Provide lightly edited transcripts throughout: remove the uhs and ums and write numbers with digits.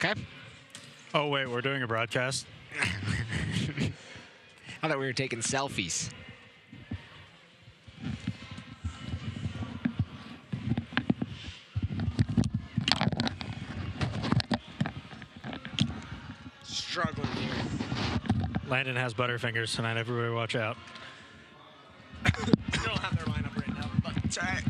Okay. Oh, wait, we're doing a broadcast? I thought we were taking selfies. Struggling here. Landon has butterfingers tonight. Everybody watch out. I don't have their lineup right now, but it's all right.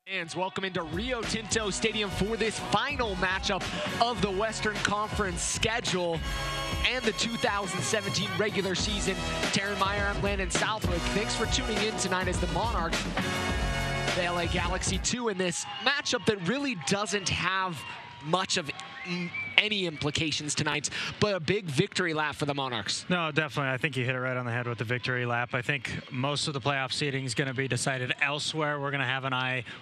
Fans, welcome into Rio Tinto Stadium for this final matchup of the Western Conference schedule and the 2017 regular season. Taryn Meyer, I'm Landon Southwick. Thanks for tuning in tonight as the Monarchs, the LA Galaxy 2, in this matchup that really doesn't have much of any implications tonight, but a big victory lap for the Monarchs. No, definitely. I think you hit it right on the head with the victory lap. I think most of the playoff seeding is going to be decided elsewhere. We're going to have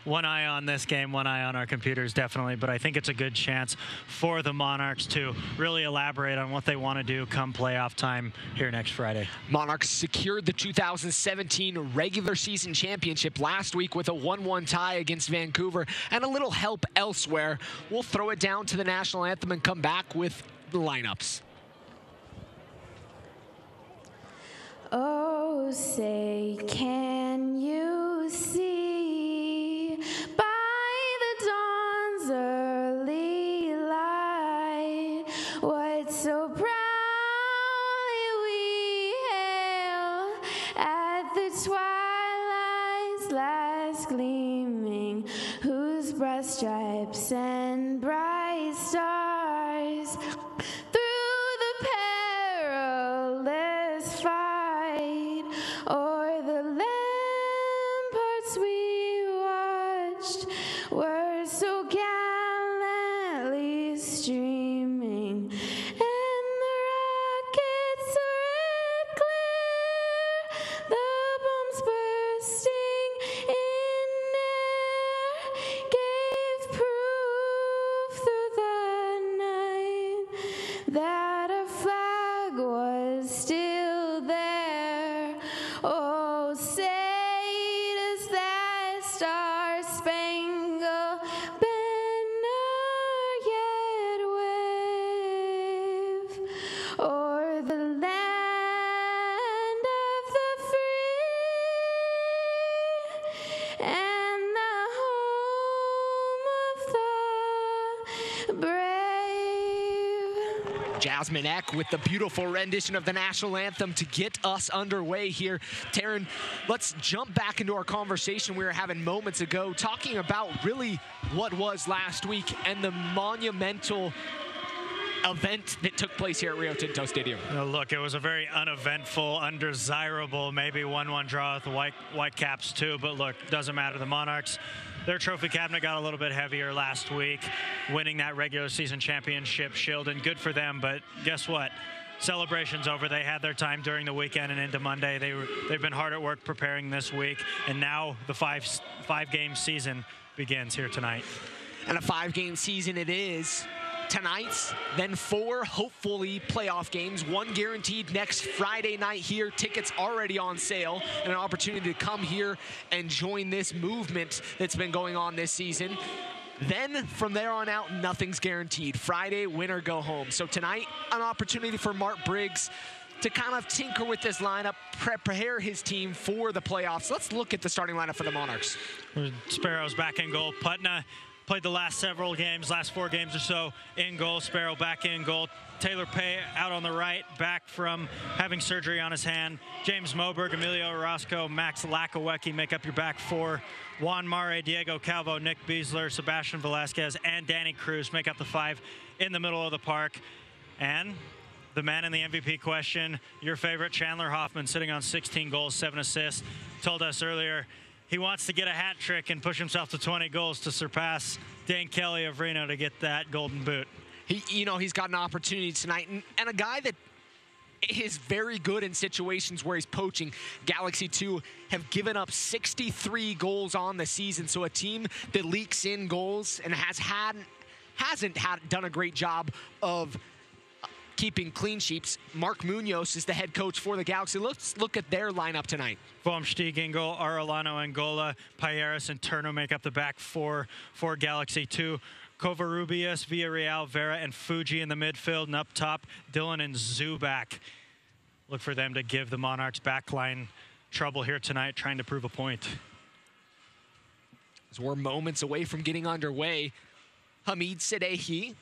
one eye on this game, one eye on our computers, definitely. But I think it's a good chance for the Monarchs to really elaborate on what they want to do come playoff time here next Friday. Monarchs secured the 2017 regular season championship last week with a 1-1 tie against Vancouver and a little help elsewhere. We'll throw it down to the national anthem and come back with the lineups. Oh, say, can you see by the dawn's early light what so proudly we hail at the twilight's last gleaming, whose broad stripes and bright stars through the perilous fight o'er the ramparts we watched were so gallantly streaming, and the rockets' red glare, the bombs bursting in air, gave proof Jasmine Eck with the beautiful rendition of the national anthem to get us underway here. Taryn, let's jump back into our conversation we were having moments ago, talking about really what was last week and the monumental event that took place here at Rio Tinto Stadium. Look, it was a very uneventful, undesirable, maybe 1-1 draw with the Whitecaps too, but look, doesn't matter. The Monarchs, their trophy cabinet got a little bit heavier last week, winning that regular season championship shield, and good for them, but guess what? Celebration's over. They had their time during the weekend and into Monday. They've been hard at work preparing this week, and now the five-game season begins here tonight. And a 5-game season it is. Tonight's, then 4 hopefully playoff games, 1 guaranteed next Friday night here. Tickets already on sale, and an opportunity to come here and join this movement that's been going on this season. Then from there on out, nothing's guaranteed. Friday, win or go home. So tonight, an opportunity for Mark Briggs to kind of tinker with this lineup, prepare his team for the playoffs. Let's look at the starting lineup for the Monarchs. Sparrow's back in goal. Putna played the last 4 games or so in goal. Sparrow back in goal. Taylor Pay out on the right, back from having surgery on his hand. James Moberg, Emilio Orozco, Max Lakawecki make up your back 4. Juan Mare, Diego Calvo, Nick Beasler, Sebastian Velasquez, and Danny Cruz make up the 5 in the middle of the park. And the man in the MVP question, your favorite, Chandler Hoffman, sitting on 16 goals, 7 assists, told us earlier he wants to get a hat trick and push himself to 20 goals to surpass Dane Kelly of Reno to get that golden boot. He's got an opportunity tonight, and a guy that is very good in situations where he's poaching. Galaxy 2 have given up 63 goals on the season, so a team that leaks in goals and hasn't done a great job of keeping clean sheets. Mark Munoz is the head coach for the Galaxy. Let's look at their lineup tonight. Vomstieg in goal, Arellano, Angola, Payeras, and Turno make up the back 4 for Galaxy 2. Covarrubias, Villarreal, Vera, and Fuji in the midfield, and up top, Dylan and Zuback. Look for them to give the Monarchs backline trouble here tonight, trying to prove a point. As we're moments away from getting underway, Hamid Sadehi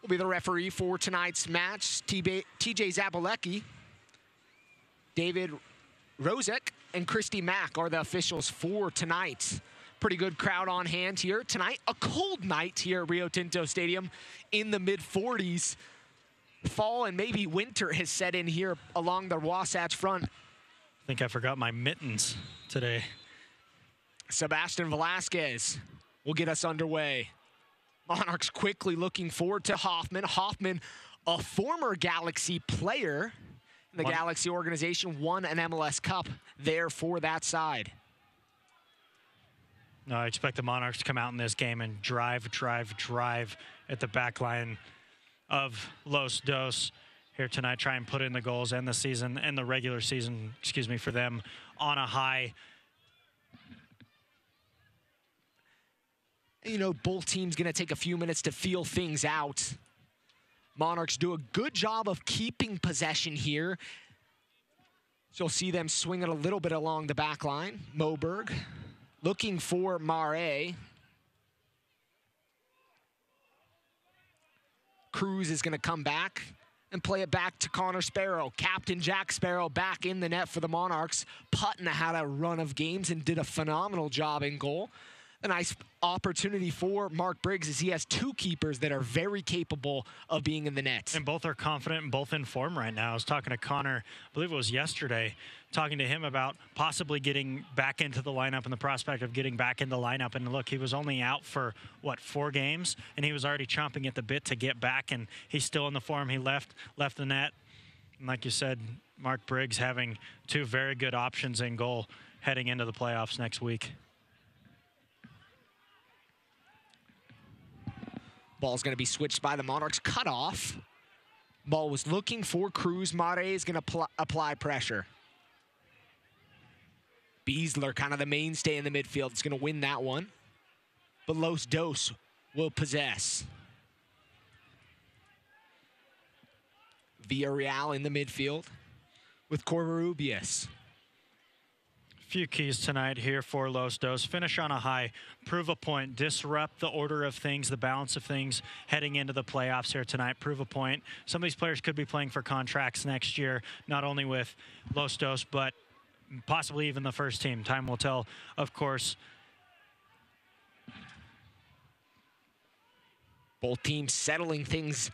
will be the referee for tonight's match. TJ Zabalecki, David Rozek, and Christy Mack are the officials for tonight. Pretty good crowd on hand here tonight. A cold night here at Rio Tinto Stadium in the mid-40s. Fall and maybe winter has set in here along the Wasatch Front. I think I forgot my mittens today. Sebastian Velasquez will get us underway. Monarchs quickly looking forward to Hoffman. Hoffman, a former Galaxy player in the Galaxy organization, won an MLS Cup there for that side. No, I expect the Monarchs to come out in this game and drive at the back line of Los Dos here tonight. Try and put in the goals and the season and the regular season, for them on a high. Both teams going to take a few minutes to feel things out. Monarchs do a good job of keeping possession here. So you'll see them swing it a little bit along the back line. Moberg looking for Mare. Cruz is going to come back and play it back to Connor Sparrow. Captain Jack Sparrow back in the net for the Monarchs. Putna had a run of games and did a phenomenal job in goal. A nice opportunity for Mark Briggs as he has 2 keepers that are very capable of being in the net. And both are confident and both in form right now. I was talking to Connor, I believe it was yesterday, talking to him about possibly getting back into the lineup and the prospect of getting back into the lineup. And look, he was only out for, 4 games? And he was already chomping at the bit to get back, and he's still in the form. He left the net. And like you said, Mark Briggs having 2 very good options in goal heading into the playoffs next week. Ball's going to be switched by the Monarchs. Cut off. Ball was looking for Cruz. Mare is going to apply pressure. Beasler, kind of the mainstay in the midfield, is going to win that one. But Los Dos will possess. Villarreal in the midfield with Covarrubias. Few keys tonight here for Los Dos. Finish on a high, prove a point, disrupt the order of things, the balance of things heading into the playoffs here tonight. Prove a point. Some of these players could be playing for contracts next year, not only with Los Dos, but possibly even the first team. Time will tell, of course. Both teams settling things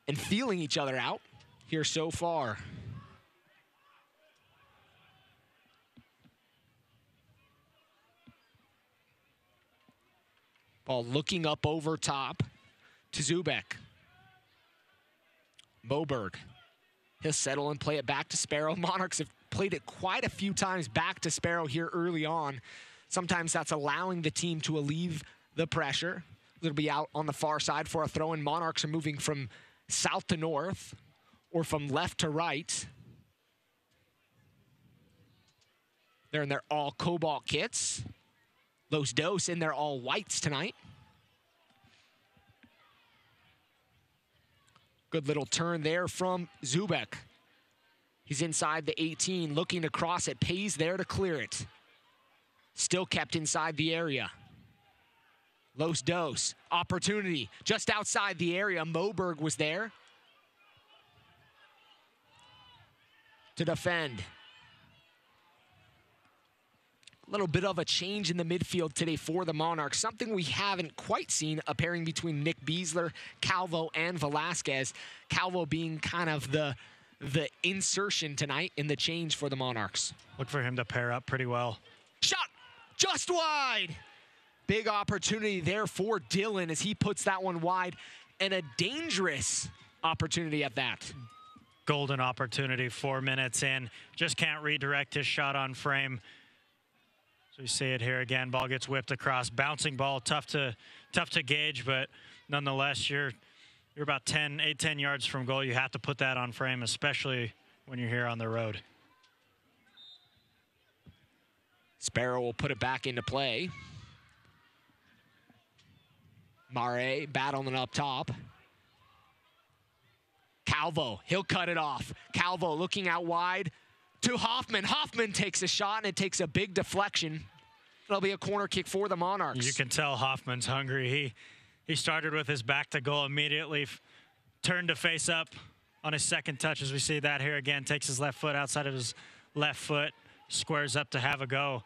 and feeling each other out here so far. Ball looking up over top to Zubek. Moberg. He'll settle and play it back to Sparrow. Monarchs have played it quite a few times back to Sparrow here early on. Sometimes that's allowing the team to alleviate the pressure. It'll be out on the far side for a throw-in. Monarchs are moving from south to north or from left to right. They're in their all cobalt kits. Los Dos in their all whites tonight. Good little turn there from Zubek. He's inside the 18, looking to cross it. Pays there to clear it. Still kept inside the area. Los Dos, opportunity just outside the area. Moberg was there to defend. A little bit of a change in the midfield today for the Monarchs. Something we haven't quite seen, a pairing between Nick Beasler, Calvo, and Velasquez. Calvo being kind of the insertion tonight in the change for the Monarchs. Look for him to pair up pretty well. Shot just wide. Big opportunity there for Dylan as he puts that one wide, and a dangerous opportunity at that. Golden opportunity, 4 minutes in. Just can't redirect his shot on frame. So you see it here again. Ball gets whipped across. Bouncing ball, tough to gauge, but nonetheless, you're about 10 yards from goal. You have to put that on frame, especially when you're here on the road. Sparrow will put it back into play. Mare battling up top. Calvo, he'll cut it off. Calvo looking out wide to Hoffman. Hoffman takes a shot, and it takes a big deflection. It'll be a corner kick for the Monarchs. You can tell Hoffman's hungry. He started with his back to goal, immediately turned to face up on his second touch, as we see that here again. Takes his left foot outside of his left foot, squares up to have a go.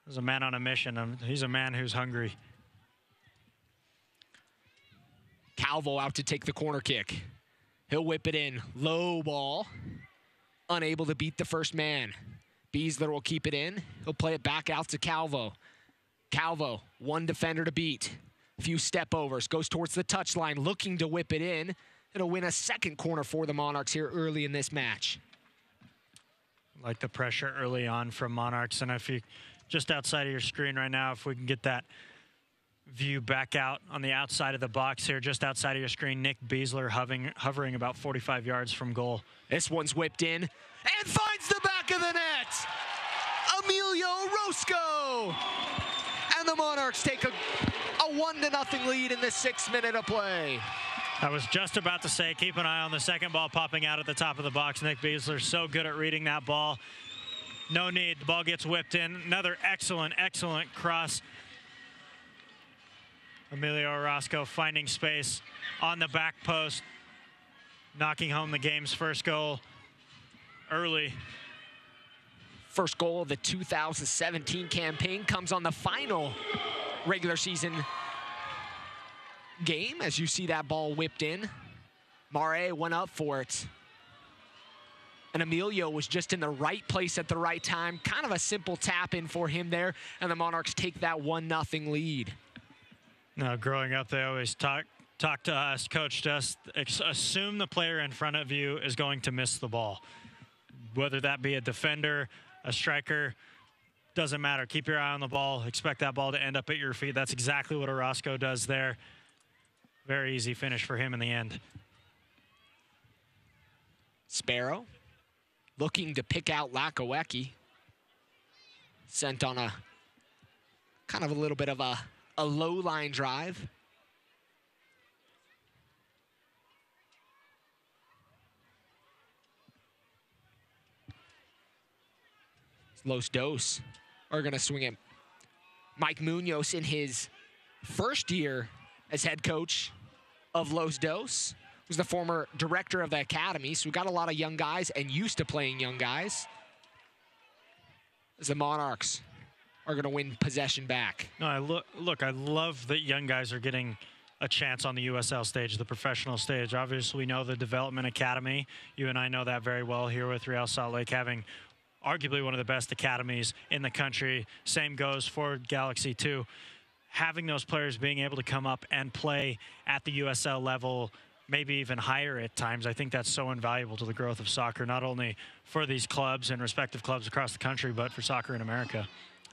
There's a man on a mission. He's a man who's hungry. Calvo out to take the corner kick. He'll whip it in. Low ball. Unable to beat the first man. Beasler will keep it in. He'll play it back out to Calvo. Calvo, one defender to beat. A few step overs. Goes towards the touchline, looking to whip it in. It'll win a second corner for the Monarchs here early in this match. Like the pressure early on from Monarchs. And if you, just outside of your screen right now, if we can get that view back out on the outside of the box here, just outside of your screen, Nick Beasler hovering about 45 yards from goal. This one's whipped in and finds the back of the net. Emilio Roscoe. And the Monarchs take a 1-0 lead in the 6th minute of play. I was just about to say, keep an eye on the second ball popping out at the top of the box. Nick Beasler so good at reading that ball. No need, the ball gets whipped in. Another excellent cross. Emilio Orozco finding space on the back post, knocking home the game's first goal early. First goal of the 2017 campaign comes on the final regular season game as you see that ball whipped in. Mare went up for it. And Emilio was just in the right place at the right time. Kind of a simple tap in for him there, and the Monarchs take that 1-0 lead. Now, growing up, they always talk to us, coached us, assume the player in front of you is going to miss the ball. Whether that be a defender, a striker, doesn't matter. Keep your eye on the ball. Expect that ball to end up at your feet. That's exactly what Orozco does there. Very easy finish for him in the end. Sparrow looking to pick out Lakawecki. Sent on a kind of a little bit of a low line drive. Los Dos are going to swing it. Mike Munoz in his first year as head coach of Los Dos was the former director of the academy, so we got a lot of young guys and used to playing young guys. As the Monarchs are going to win possession back. No, I love that young guys are getting a chance on the USL stage, the professional stage. Obviously, we know the development academy. You and I know that very well here with Real Salt Lake, having arguably one of the best academies in the country. Same goes for Galaxy too. Having those players being able to come up and play at the USL level, maybe even higher at times, I think that's so invaluable to the growth of soccer, not only for these clubs and respective clubs across the country, but for soccer in America.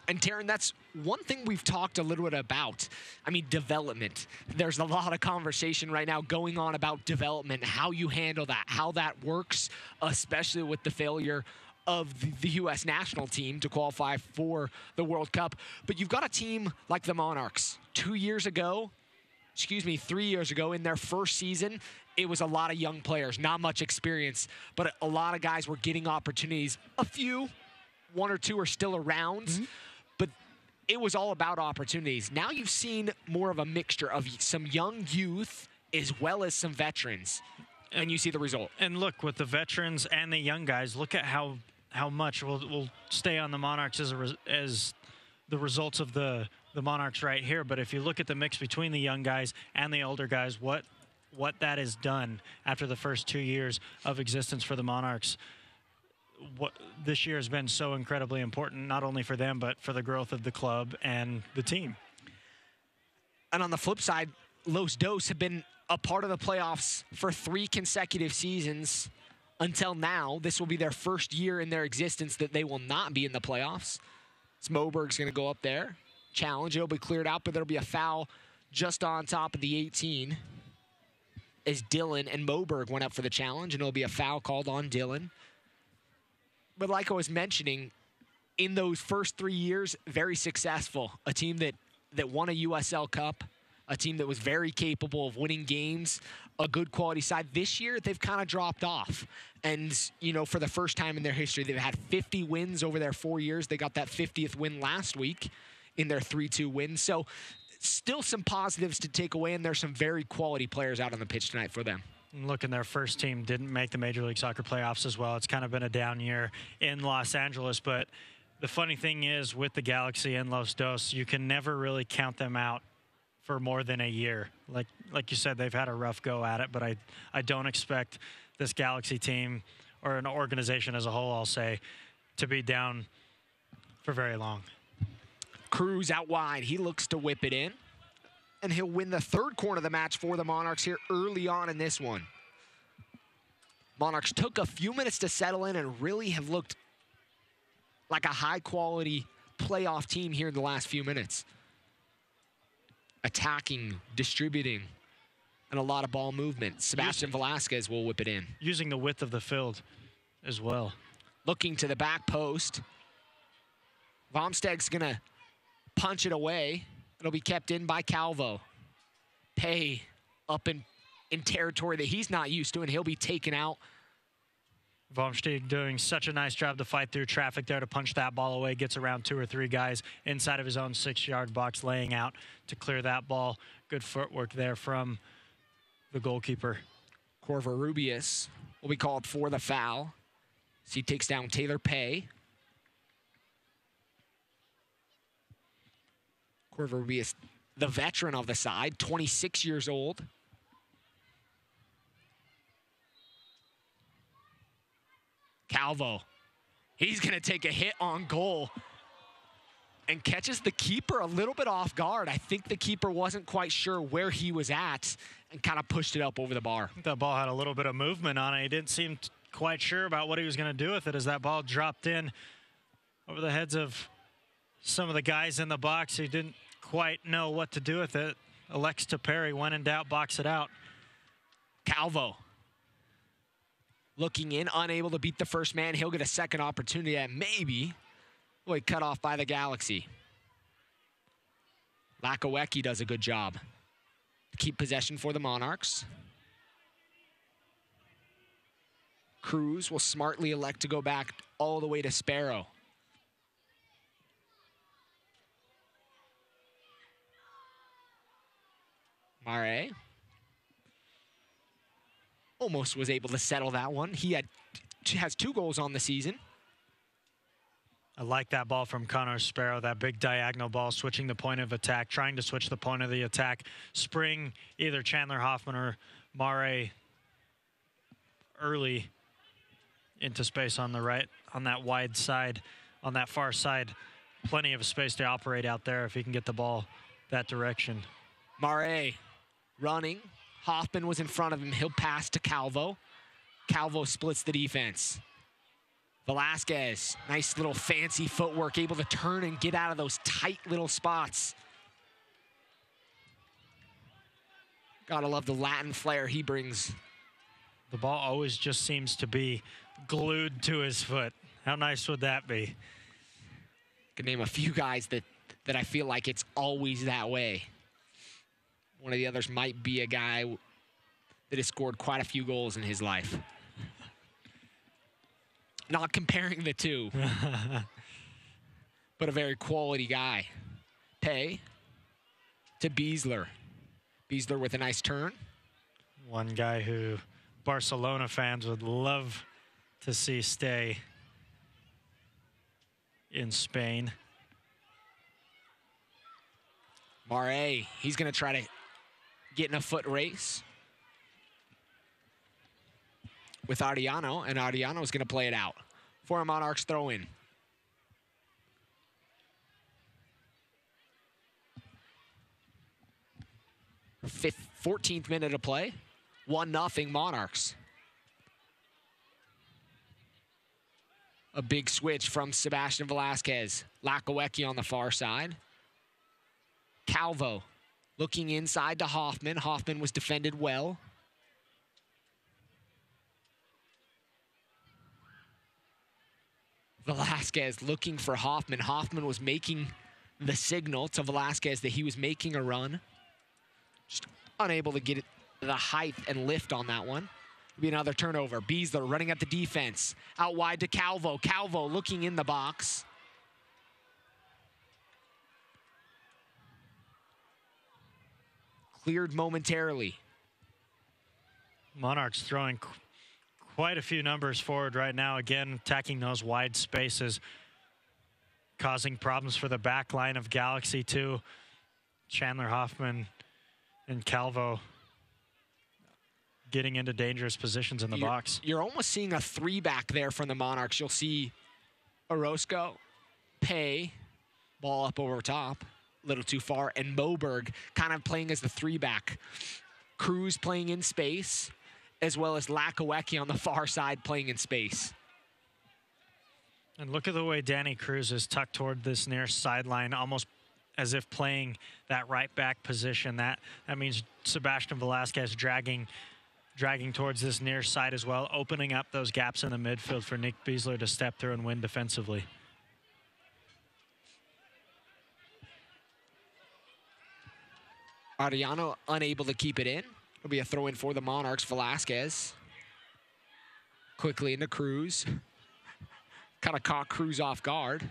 And Taryn, that's one thing we've talked a little bit about. I mean, development. There's a lot of conversation right now going on about development, how you handle that, how that works, especially with the failure of the U.S. national team to qualify for the World Cup. But you've got a team like the Monarchs. 3 years ago, in their first season, it was a lot of young players, not much experience, but a lot of guys were getting opportunities. One or two are still around, but it was all about opportunities. Now you've seen more of a mixture of some young youth as well as some veterans, and you see the result. And look, with the veterans and the young guys, look at how much we'll stay on the Monarchs as the results of the Monarchs right here. But if you look at the mix between the young guys and the older guys, what that has done after the first 2 years of existence for the Monarchs, what this year has been so incredibly important, not only for them, but for the growth of the club and the team. And on the flip side, Los Dos have been a part of the playoffs for 3 consecutive seasons until now. This will be their first year in their existence that they will not be in the playoffs. So Moberg's going to go up there. Challenge, it'll be cleared out, but there'll be a foul just on top of the 18 as Dylan and Moberg went up for the challenge, and it'll be a foul called on Dylan. But like I was mentioning, in those first 3 years, very successful. A team that won a USL Cup, a team that was very capable of winning games, a good quality side. This year, they've kind of dropped off. And, you know, for the first time in their history, they've had 50 wins over their 4 years. They got that 50th win last week in their 3-2 win. So still some positives to take away, and there's some very quality players out on the pitch tonight for them. Look, and their first team didn't make the Major League Soccer playoffs as well. It's kind of been a down year in Los Angeles, but the funny thing is with the Galaxy and Los Dos, you can never really count them out for more than a year. Like you said, they've had a rough go at it, but I don't expect this Galaxy team, or an organization as a whole, I'll say, to be down for very long. Cruz out wide. He looks to whip it in, and he'll win the 3rd corner of the match for the Monarchs here early on in this one. Monarchs took a few minutes to settle in and really have looked like a high-quality playoff team here in the last few minutes. Attacking, distributing, and a lot of ball movement. Sebastian Velasquez will whip it in. Using the width of the field as well. Looking to the back post. Vomsteg's going to punch it away. It'll be kept in by Calvo. Pay up in territory that he's not used to, and he'll be taken out. Vomsteg doing such a nice job to fight through traffic there to punch that ball away. Gets around 2 or 3 guys inside of his own 6-yard box, laying out to clear that ball. Good footwork there from the goalkeeper. Corvarubius will be called for the foul. So he takes down Taylor Pay. Corvarubius, the veteran of the side, 26 years old. Calvo, he's going to take a hit on goal and catches the keeper a little bit off guard. I think the keeper wasn't quite sure where he was at and kind of pushed it up over the bar. That ball had a little bit of movement on it. He didn't seem quite sure about what he was going to do with it as that ball dropped in over the heads of some of the guys in the box who didn't quite know what to do with it. Elects to parry, when in doubt, box it out. Calvo looking in, unable to beat the first man. He'll get a second opportunity at maybe. Boy, cut off by the Galaxy. Lakawecki does a good job to keep possession for the Monarchs. Cruz will smartly elect to go back all the way to Sparrow. Mare almost was able to settle that one. He has 2 goals on the season. I like that ball from Connor Sparrow, that big diagonal ball, switching the point of attack, trying to switch the point of the attack, spring either Chandler Hoffman or Mare early into space on the right, on that wide side, on that far side. Plenty of space to operate out there if he can get the ball that direction. Mare running. Hoffman was in front of him. He'll pass to Calvo. Calvo splits the defense. Velasquez, nice little fancy footwork, able to turn and get out of those tight little spots. Gotta love the Latin flair he brings. The ball always just seems to be glued to his foot. How nice would that be? Could name a few guys that I feel like it's always that way. One of the others might be a guy that has scored quite a few goals in his life. Not comparing the two, but a very quality guy. Pay to Beasler. Beasler with a nice turn. One guy who Barcelona fans would love to see stay in Spain. Mare, he's going to try to get in a foot race with Ariano, and Ariano's going to play it out for a Monarchs throw-in. 14th minute of play, 1-0 Monarchs. A big switch from Sebastian Velasquez. Lakowecki on the far side. Calvo looking inside to Hoffman. Hoffman was defended well. Velasquez looking for Hoffman. Hoffman was making the signal to Velasquez that he was making a run. Just unable to get it, the height and lift on that one. It'll be another turnover. Beasler running at the defense. Out wide to Calvo. Calvo looking in the box. Cleared momentarily. Monarchs throwing quite a few numbers forward right now. Again, attacking those wide spaces, causing problems for the back line of Galaxy too. Chandler Hoffman and Calvo getting into dangerous positions in the box. You're almost seeing a 3-back there from the Monarchs. You'll see Orozco, Pay, ball up over top, a little too far, and Moberg kind of playing as the 3-back. Cruz playing in space, as well as Lakowecki on the far side playing in space. And look at the way Danny Cruz is tucked toward this near sideline, almost as if playing that right back position. That means Sebastian Velasquez dragging towards this near side as well, opening up those gaps in the midfield for Nick Beasler to step through and win defensively. Ariano unable to keep it in. It'll be a throw-in for the Monarchs. Velasquez quickly into Cruz. Kind of caught Cruz off guard.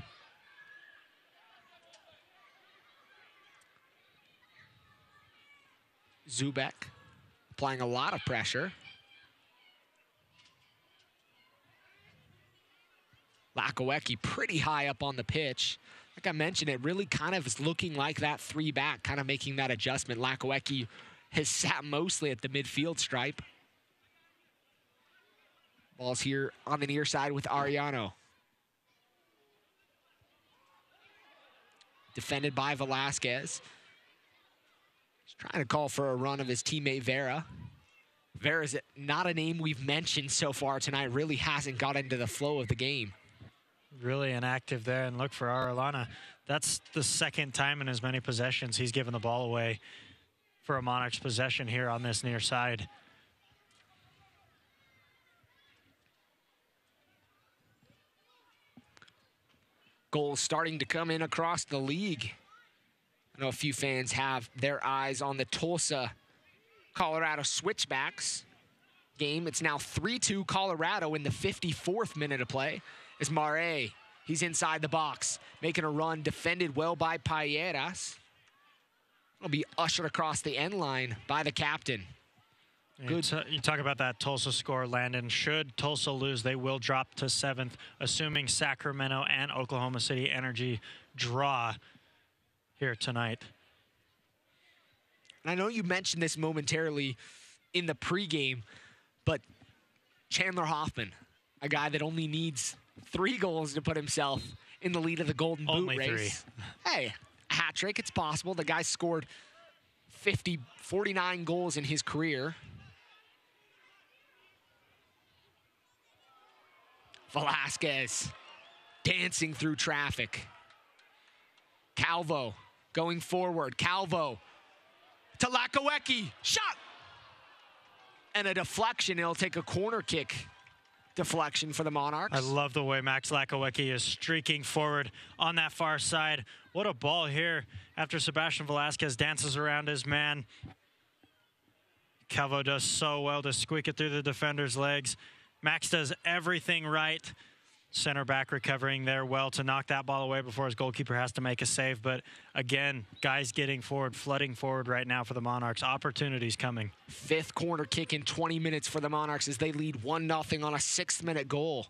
Zubek applying a lot of pressure. Lakowecki pretty high up on the pitch. Like I mentioned, it really kind of is looking like that 3-back, kind of making that adjustment. Lakowecki has sat mostly at the midfield stripe. Ball's here on the near side with Ariano. Defended by Velasquez. He's trying to call for a run of his teammate Vera. Vera's not a name we've mentioned so far tonight. Really hasn't got into the flow of the game. Really inactive there, and look for Arellana. That's the second time in as many possessions he's given the ball away for a Monarchs possession here on this near side. Goals starting to come in across the league. I know a few fans have their eyes on the Tulsa, Colorado switchbacks game. It's now 3-2 Colorado in the 54th minute of play. As Mare, he's inside the box, making a run, defended well by Payeras. It'll be ushered across the end line by the captain. Good. You talk about that Tulsa score, Landon. Should Tulsa lose, they will drop to 7th, assuming Sacramento and Oklahoma City Energy draw here tonight. And I know you mentioned this momentarily in the pregame, but Chandler Hoffman, a guy that only needs 3 goals to put himself in the lead of the Golden Boot race. 3. Hey, a hat trick, it's possible. The guy scored 49 goals in his career. Velasquez dancing through traffic. Calvo going forward. Calvo to Lakawecki. Shot! And a deflection. It'll take a corner kick deflection for the Monarchs. I love the way Max Lakawecki is streaking forward on that far side. What a ball here after Sebastian Velasquez dances around his man. Calvo does so well to squeak it through the defender's legs. Max does everything right. Center back recovering there well to knock that ball away before his goalkeeper has to make a save. But again, guys getting forward, flooding forward right now for the Monarchs. Opportunities coming. 5th corner kick in 20 minutes for the Monarchs as they lead 1-0 on a 6th-minute goal.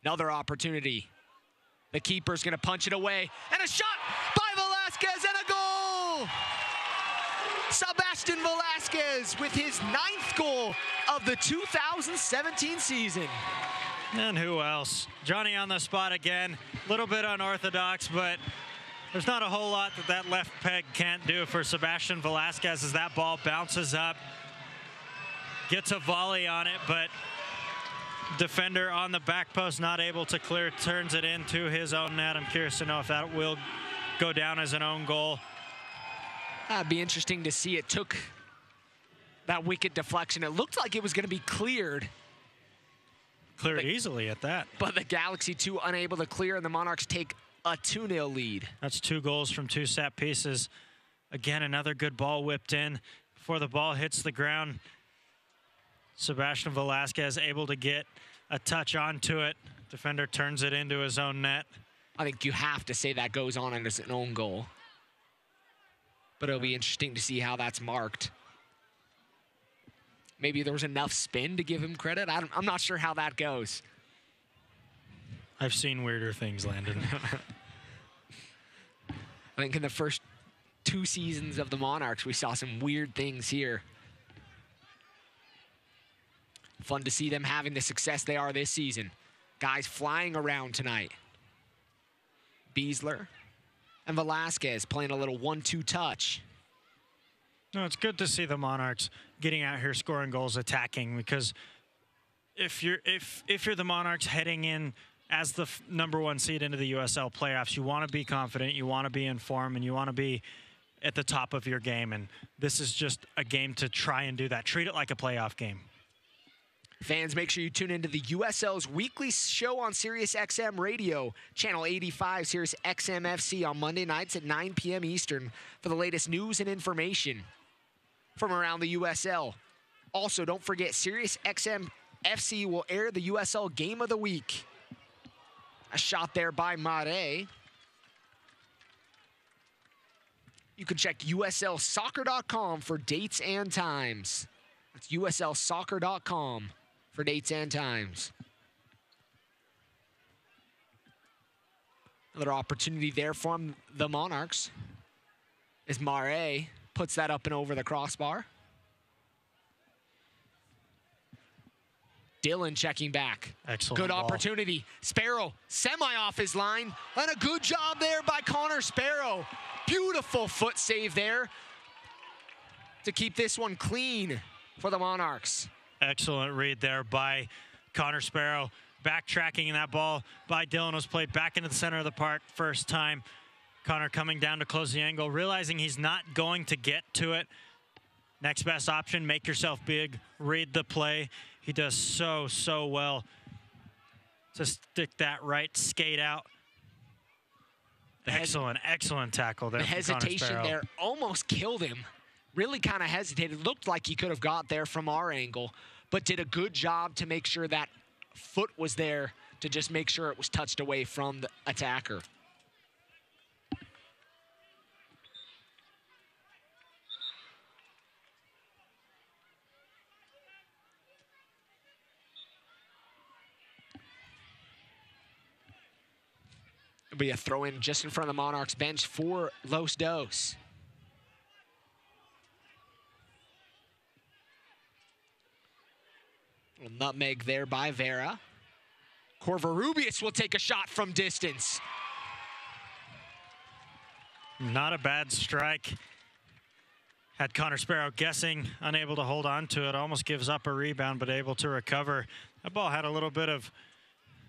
Another opportunity. The keeper's going to punch it away. And a shot by Velasquez and a goal! Sebastian Velasquez with his 9th goal of the 2017 season. And who else? Johnny on the spot again. A little bit unorthodox, but there's not a whole lot that left peg can't do for Sebastian Velasquez as that ball bounces up. Gets a volley on it, but defender on the back post not able to clear, turns it into his own net. I'm curious to know if that will go down as an own goal. That'd be interesting to see. It took that wicked deflection. It looked like it was going to be cleared. Cleared easily at that. But the Galaxy 2 unable to clear, and the Monarchs take a 2-0 lead. That's 2 goals from 2 set pieces. Again, another good ball whipped in. Before the ball hits the ground, Sebastian Velasquez able to get a touch onto it. Defender turns it into his own net. I think you have to say that goes on as an own goal. But it'll be interesting to see how that's marked. Maybe there was enough spin to give him credit. I'm not sure how that goes. I've seen weirder things, Landon. I think in the first 2 seasons of the Monarchs, we saw some weird things here. Fun to see them having the success they are this season. Guys flying around tonight. Beasler and Velasquez playing a little 1-2 touch. No, it's good to see the Monarchs getting out here, scoring goals, attacking, because if you're the Monarchs heading in as the #1 seed into the USL playoffs, you want to be confident, you want to be in form, and you want to be at the top of your game. And this is just a game to try and do that. Treat it like a playoff game. Fans, make sure you tune into the USL's weekly show on Sirius XM Radio, Channel 85, Sirius XM FC on Monday nights at 9 p.m. Eastern for the latest news and information from around the USL. Also, don't forget, Sirius XM FC will air the USL Game of the Week. A shot there by Mare. You can check USLsoccer.com for dates and times. That's USLsoccer.com for dates and times. Another opportunity there from the Monarchs as Mare puts that up and over the crossbar. Dylan checking back. Excellent Good ball. opportunity. Sparrow semi off his line. And a good job there by Connor Sparrow. Beautiful foot save there to keep this one clean for the Monarchs. Excellent read there by Connor Sparrow. Backtracking, and that ball by Dylan was played back into the center of the park first time. Connor coming down to close the angle, realizing he's not going to get to it. Next best option, make yourself big, read the play. He does so well to stick that right skate out. Excellent tackle there. The hesitation there almost killed him. Really kind of hesitated. Looked like he could have got there from our angle, but did a good job to make sure that foot was there to just make sure it was touched away from the attacker. Be a throw-in just in front of the Monarchs bench for Los Dos. A nutmeg there by Vera. Corvarubius will take a shot from distance. Not a bad strike. Had Connor Sparrow guessing, unable to hold on to it. Almost gives up a rebound, but able to recover. That ball had a little bit of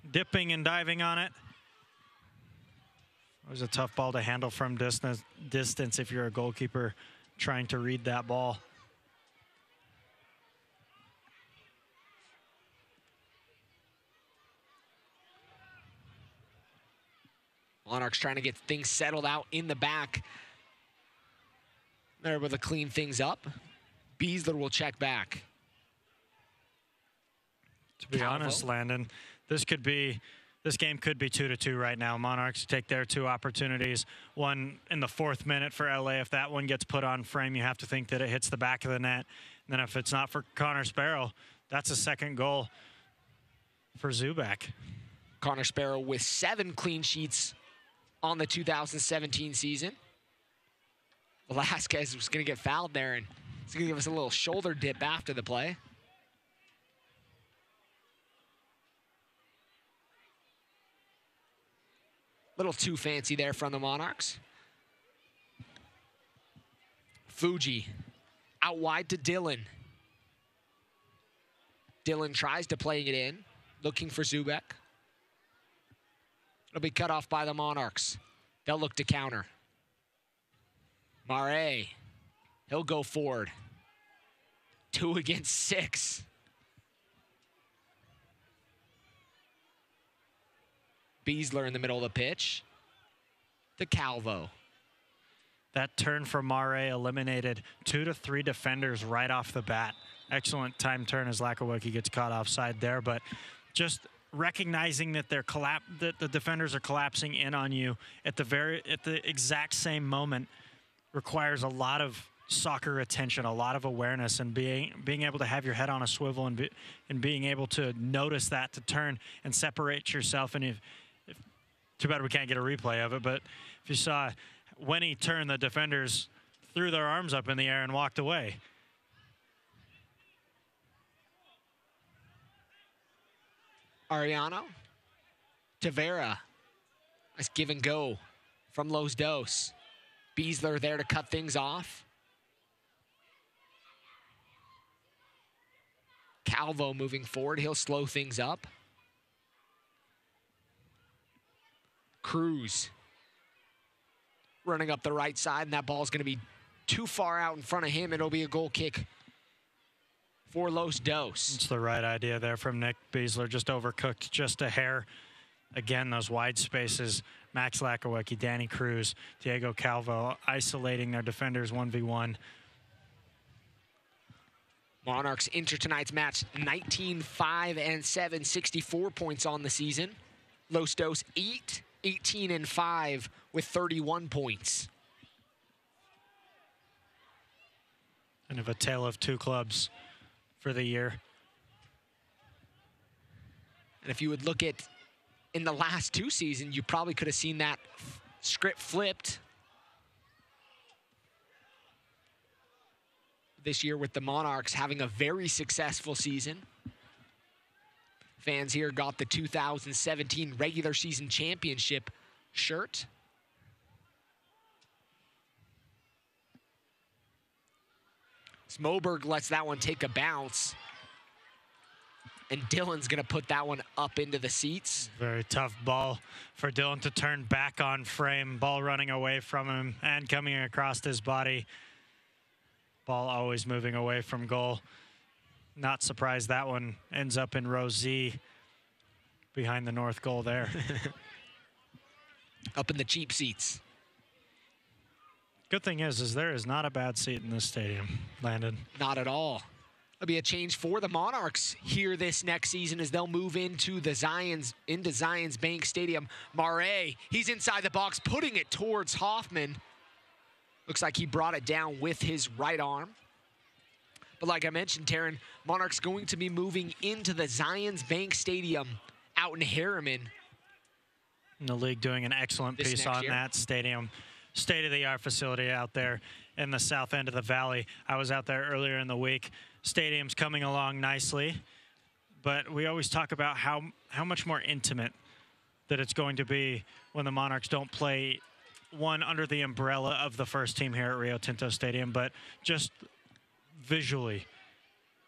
dipping and diving on it. It was a tough ball to handle from distance if you're a goalkeeper trying to read that ball. Monarchs trying to get things settled out in the back. They're able to clean things up. Beasler will check back. To be honest, Landon, this game could be 2-2 right now. Monarchs take their 2 opportunities. One in the 4th minute for LA. If that one gets put on frame, you have to think that it hits the back of the net. And then if it's not for Connor Sparrow, that's a 2nd goal for Zubak. Connor Sparrow with 7 clean sheets on the 2017 season. Velasquez was going to get fouled there, and he's going to give us a little shoulder dip after the play. Little too fancy there from the Monarchs. Fuji out wide to Dylan. Dylan tries to play it in, looking for Zubek. It'll be cut off by the Monarchs. They'll look to counter. Mare, he'll go forward. 2 against 6. Beasler in the middle of the pitch. To Calvo. That turn for Mare eliminated 2 to 3 defenders right off the bat. Excellent time turn as Lakawicki gets caught offside there, but just recognizing that that the defenders are collapsing in on you at the exact same moment requires a lot of soccer attention, a lot of awareness, and being able to have your head on a swivel and being able to notice that, to turn and separate yourself. And if too bad we can't get a replay of it, but if you saw when he turned, the defenders threw their arms up in the air and walked away. Ariano, Tavera. Nice give and go from Los Dos. Beasler there to cut things off. Calvo moving forward. He'll slow things up. Cruz running up the right side, and that ball's going to be too far out in front of him. It'll be a goal kick for Los Dos. It's the right idea there from Nick Beasler. Just overcooked just a hair. Again, those wide spaces. Max Lakawicki, Danny Cruz, Diego Calvo isolating their defenders 1v1. Monarchs enter tonight's match 19-5-7, 64 points on the season. Los Dos 18-5 with 31 points. Kind of a tale of 2 clubs for the year. And if you would look at in the last 2 seasons, you probably could have seen that script flipped. This year with the Monarchs having a very successful season. Fans here got the 2017 regular season championship shirt. Smoberg lets that one take a bounce. And Dylan's going to put that one up into the seats. Very tough ball for Dylan to turn back on frame. Ball running away from him and coming across his body. Ball always moving away from goal. Not surprised that one ends up in row Z behind the north goal there. Up in the cheap seats. Good thing is there is not a bad seat in this stadium, Landon. Not at all. There'll be a change for the Monarchs here this next season as they'll move into Zions Bank Stadium. Mare, he's inside the box, putting it towards Hoffman. Looks like he brought it down with his right arm. But like I mentioned, Taryn, Monarchs going to be moving into the Zions Bank Stadium out in Harriman. And the league doing an excellent piece on that stadium. State-of-the-art facility out there in the south end of the valley. I was out there earlier in the week. Stadium's coming along nicely, but we always talk about how much more intimate that it's going to be when the Monarchs don't play one under the umbrella of the first team here at Rio Tinto Stadium, but just visually,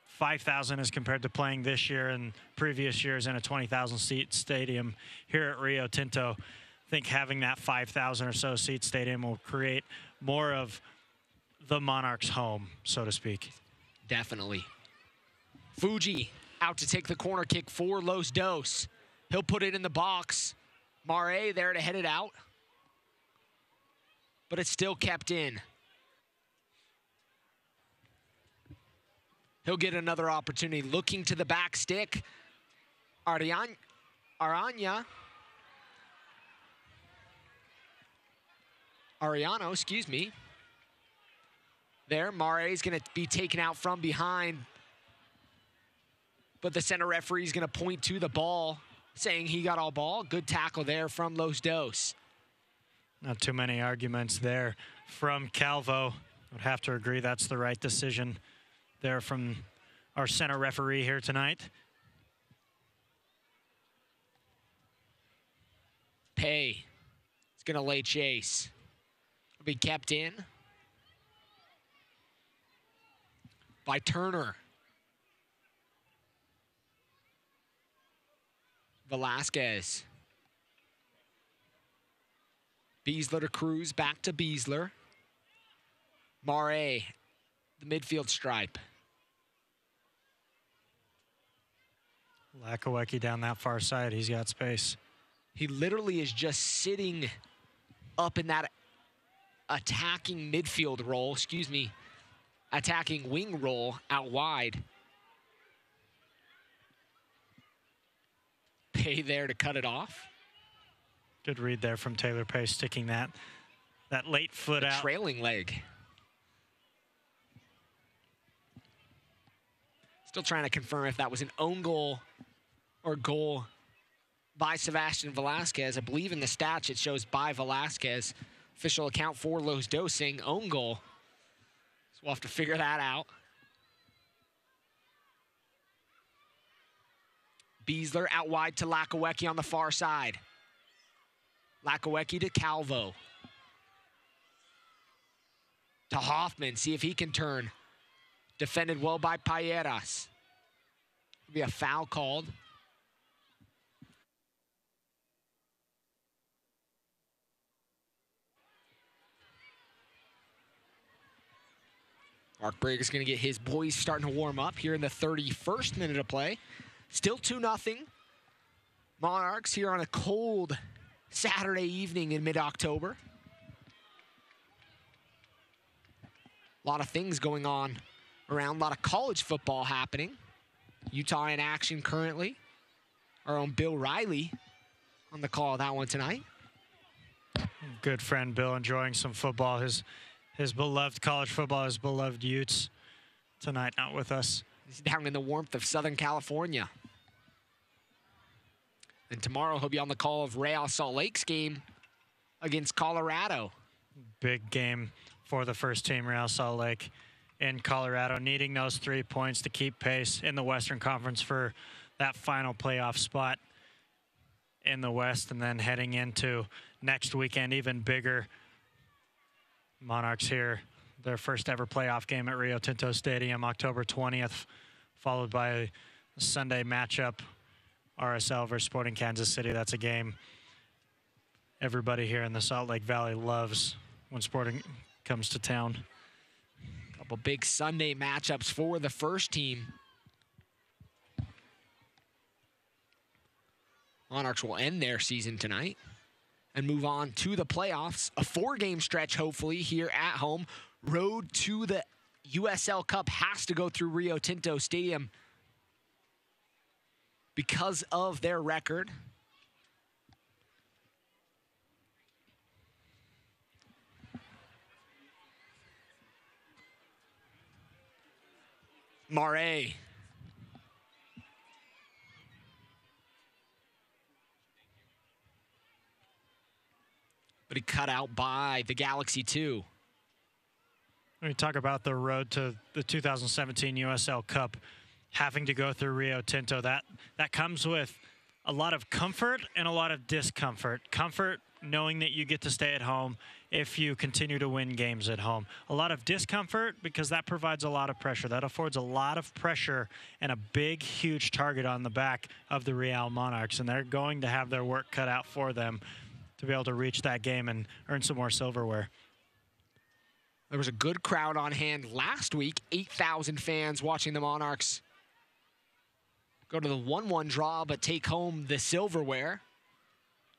5,000 as compared to playing this year and previous years in a 20,000 seat stadium here at Rio Tinto. I think having that 5,000 or so seat stadium will create more of the Monarchs' home, so to speak. Definitely. Fuji out to take the corner kick for Los Dos. He'll put it in the box. Mare there to head it out. But it's still kept in. He'll get another opportunity. Looking to the back stick. Ariano, excuse me. There, Mare is going to be taken out from behind. But the center referee is going to point to the ball, saying he got all ball. Good tackle there from Los Dos. Not too many arguments there from Calvo. I would have to agree that's the right decision there from our center referee here tonight. Pay is going to lay chase. Will be kept in by Turner. Velasquez. Beasler to Cruz, back to Beasler. Mare, the midfield stripe. Lakawecki down that far side, he's got space. He literally is just sitting up in that attacking midfield role, attacking wing role out wide. Pay there to cut it off. Good read there from Taylor Pay, sticking that late foot out. Trailing leg. Still trying to confirm if that was an own goal or goal by Sebastian Velasquez. I believe in the stats it shows by Velasquez. Official account for Los Dos saying own goal. So we'll have to figure that out. Beasler out wide to Lakawecki on the far side. Lakawecki to Calvo. To Hoffman, see if he can turn. Defended well by Payeras. Will be a foul called. Mark Brigg is going to get his boys starting to warm up here in the 31st minute of play. Still 2-0. Monarchs here on a cold Saturday evening in mid-October. A lot of things going on around, a lot of college football happening. Utah in action currently. Our own Bill Riley on the call of that one tonight. Good friend Bill enjoying some football. His beloved college football, his beloved Utes tonight not with us. He's down in the warmth of Southern California. And tomorrow he'll be on the call of Real Salt Lake's game against Colorado. Big game for the first team, Real Salt Lake in Colorado, needing those 3 points to keep pace in the Western Conference for that final playoff spot in the West, and then heading into next weekend, even bigger. Monarchs here, their first ever playoff game at Rio Tinto Stadium, October 20th, followed by a Sunday matchup, RSL versus Sporting Kansas City. That's a game everybody here in the Salt Lake Valley loves when Sporting comes to town. Couple big Sunday matchups for the first team. Monarchs will end their season tonight and move on to the playoffs. A 4-game stretch, hopefully, here at home. Road to the USL Cup has to go through Rio Tinto Stadium because of their record. Mare. But he cut out by the Galaxy 2. When we talk about the road to the 2017 USL Cup, having to go through Rio Tinto, that comes with a lot of comfort and a lot of discomfort. Comfort, knowing that you get to stay at home if you continue to win games at home. A lot of discomfort because that provides a lot of pressure. That affords a lot of pressure and a big, huge target on the back of the Real Monarchs, and they're going to have their work cut out for them to be able to reach that game and earn some more silverware. There was a good crowd on hand last week, 8,000 fans watching the Monarchs go to the 1-1 draw, but take home the silverware.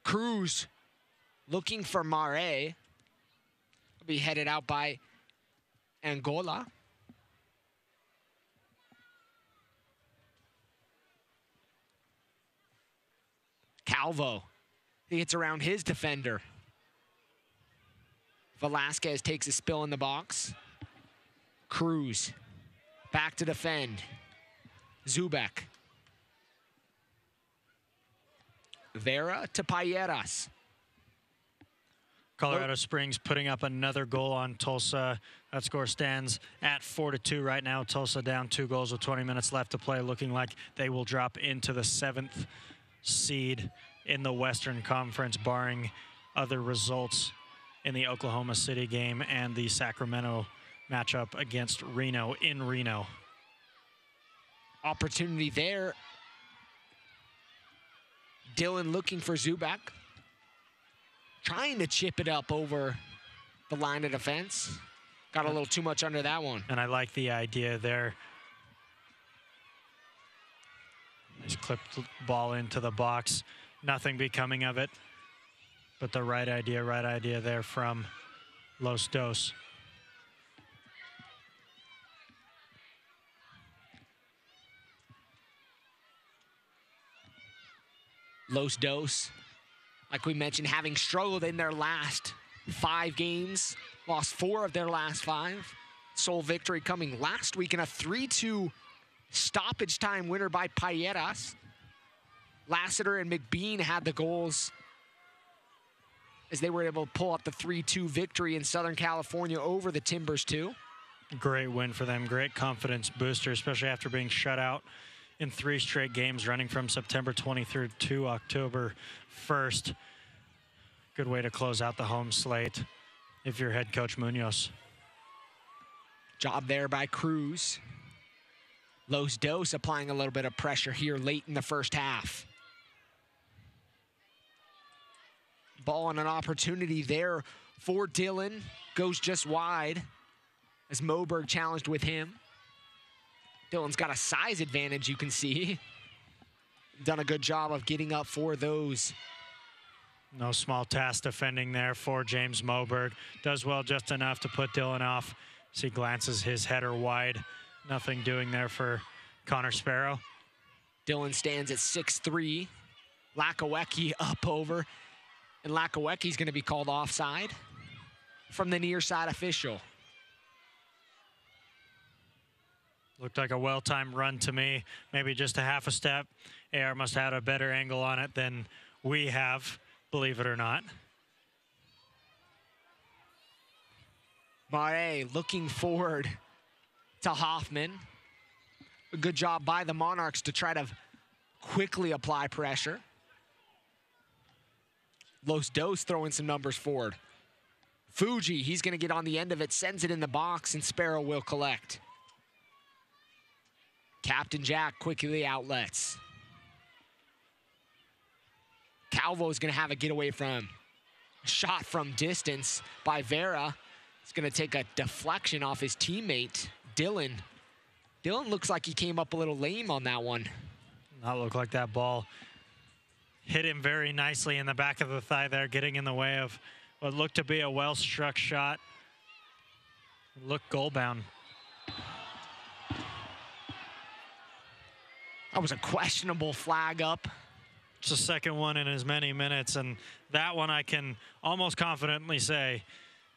Cruz looking for Mare. Will be headed out by Angola. Calvo. He gets around his defender. Velasquez takes a spill in the box. Cruz back to defend. Zubek. Vera to Payeras. Colorado Springs putting up another goal on Tulsa. That score stands at 4-2 right now. Tulsa down 2 goals with 20 minutes left to play, looking like they will drop into the 7th seed in the Western Conference, barring other results in the Oklahoma City game and the Sacramento matchup against Reno in Reno. Opportunity there. Dylan looking for Zubak. Trying to chip it up over the line of defense. Got a little too much under that one. And I like the idea there. Nice clipped ball into the box. Nothing becoming of it. But the right idea there from Los Dos. Los Dos, like we mentioned, having struggled in their last 5 games, lost 4 of their last 5. Sole victory coming last week in a 3-2 stoppage time winner by Payeras. Lassiter and McBean had the goals as they were able to pull up the 3-2 victory in Southern California over the Timbers 2. Great win for them, great confidence booster, especially after being shut out in 3 straight games running from September 23rd to October 1st. Good way to close out the home slate if you're head coach Munoz. Job there by Cruz. Los Dos applying a little bit of pressure here late in the first half. Ball and an opportunity there for Dylan. Goes just wide as Moberg challenged with him. Dylan's got a size advantage, you can see. Done a good job of getting up for those. No small task defending there for James Moberg. Does well just enough to put Dylan off as he glances his header wide. Nothing doing there for Connor Sparrow. Dylan stands at 6'3". Lakawecki up over. And Lakawecki's going to be called offside from the near side official. Looked like a well-timed run to me. Maybe just a half a step. AR must have had a better angle on it than we have, believe it or not. Mare looking forward to Hoffman. A good job by the Monarchs to try to quickly apply pressure. Los Dos throwing some numbers forward. Fuji, he's going to get on the end of it, sends it in the box, and Sparrow will collect. Captain Jack quickly outlets. Calvo's going to have a getaway from. Shot from distance by Vera. It's going to take a deflection off his teammate, Dylan. Dylan looks like he came up a little lame on that one. Not look like that ball hit him very nicely in the back of the thigh there, getting in the way of what looked to be a well-struck shot. Looked goal-bound. That was a questionable flag up. It's the second one in as many minutes, and that one I can almost confidently say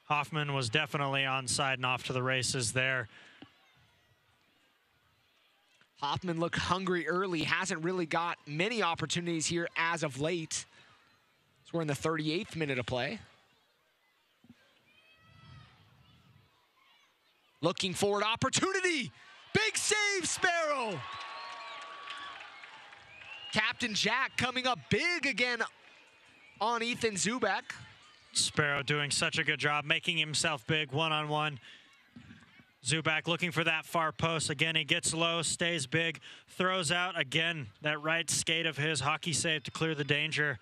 Hoffman was definitely onside and off to the races there. Hoffman looked hungry early, hasn't really got many opportunities here as of late. So we're in the 38th minute of play. Looking forward, opportunity. Big save, Sparrow. Captain Jack coming up big again on Ethan Zubak. Sparrow doing such a good job, making himself big one-on-one. Zubak looking for that far post. Again, he gets low, stays big, throws out. Again, that right skate of his, hockey save to clear the danger.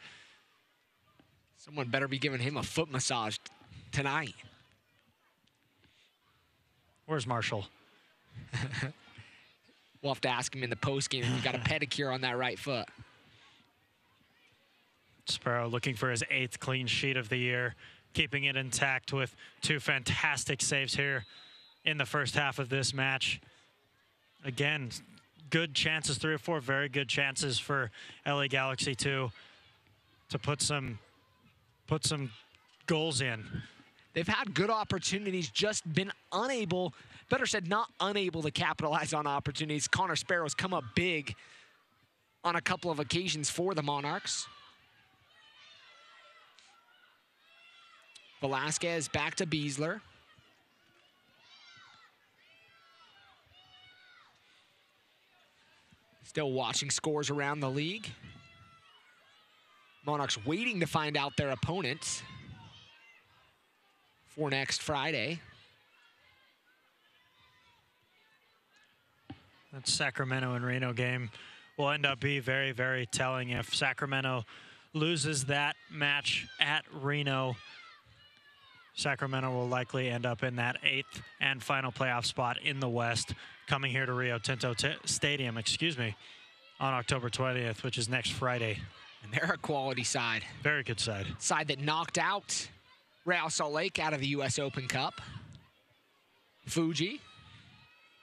Someone better be giving him a foot massage tonight. Where's Marshall? We'll have to ask him in the postgame if he got a pedicure on that right foot. Sparrow looking for his 8th clean sheet of the year, keeping it intact with 2 fantastic saves here in the first half of this match. Again, good chances, 3 or 4 very good chances for LA Galaxy to put some goals in. They've had good opportunities, just been unable, better said, not unable to capitalize on opportunities. Connor Sparrow's come up big on a couple of occasions for the Monarchs. Velasquez back to Beasler. Still watching scores around the league. Monarchs waiting to find out their opponents for next Friday. That Sacramento and Reno game will end up being very, very telling. If Sacramento loses that match at Reno, Sacramento will likely end up in that 8th and final playoff spot in the West, coming here to Rio Tinto Stadium, on October 20th, which is next Friday. And they're a quality side. Very good side. Side that knocked out Real Salt Lake out of the U.S. Open Cup. Fuji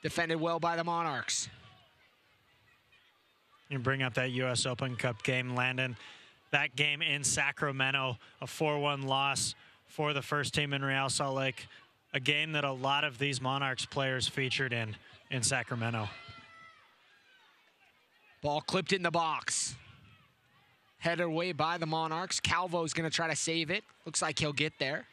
defended well by the Monarchs. You bring up that U.S. Open Cup game, Landon. That game in Sacramento, a 4-1 loss for the first team in Real Salt Lake. A game that a lot of these Monarchs players featured in Sacramento. Ball clipped in the box. Headed away by the Monarchs. Calvo's going to try to save it. Looks like he'll get there.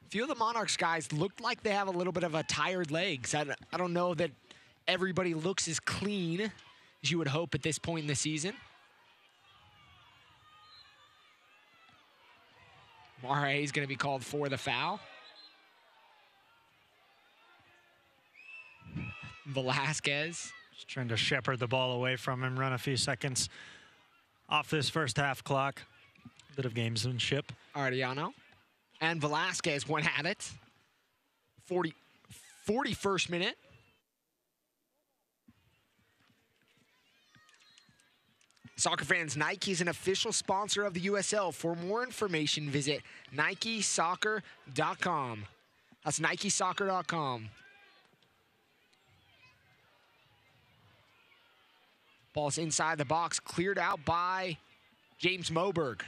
A few of the Monarchs guys looked like they have a little bit of a tired legs. I don't know that everybody looks as clean as you would hope at this point in the season. Mara is going to be called for the foul. Velasquez. Just trying to shepherd the ball away from him, run a few seconds off this first half clock. A bit of gamesmanship. Ardiano. And Velasquez went at it. 41st minute. Soccer fans, Nike is an official sponsor of the USL. For more information, visit NikeSoccer.com. That's NikeSoccer.com. Ball's inside the box, cleared out by James Moberg.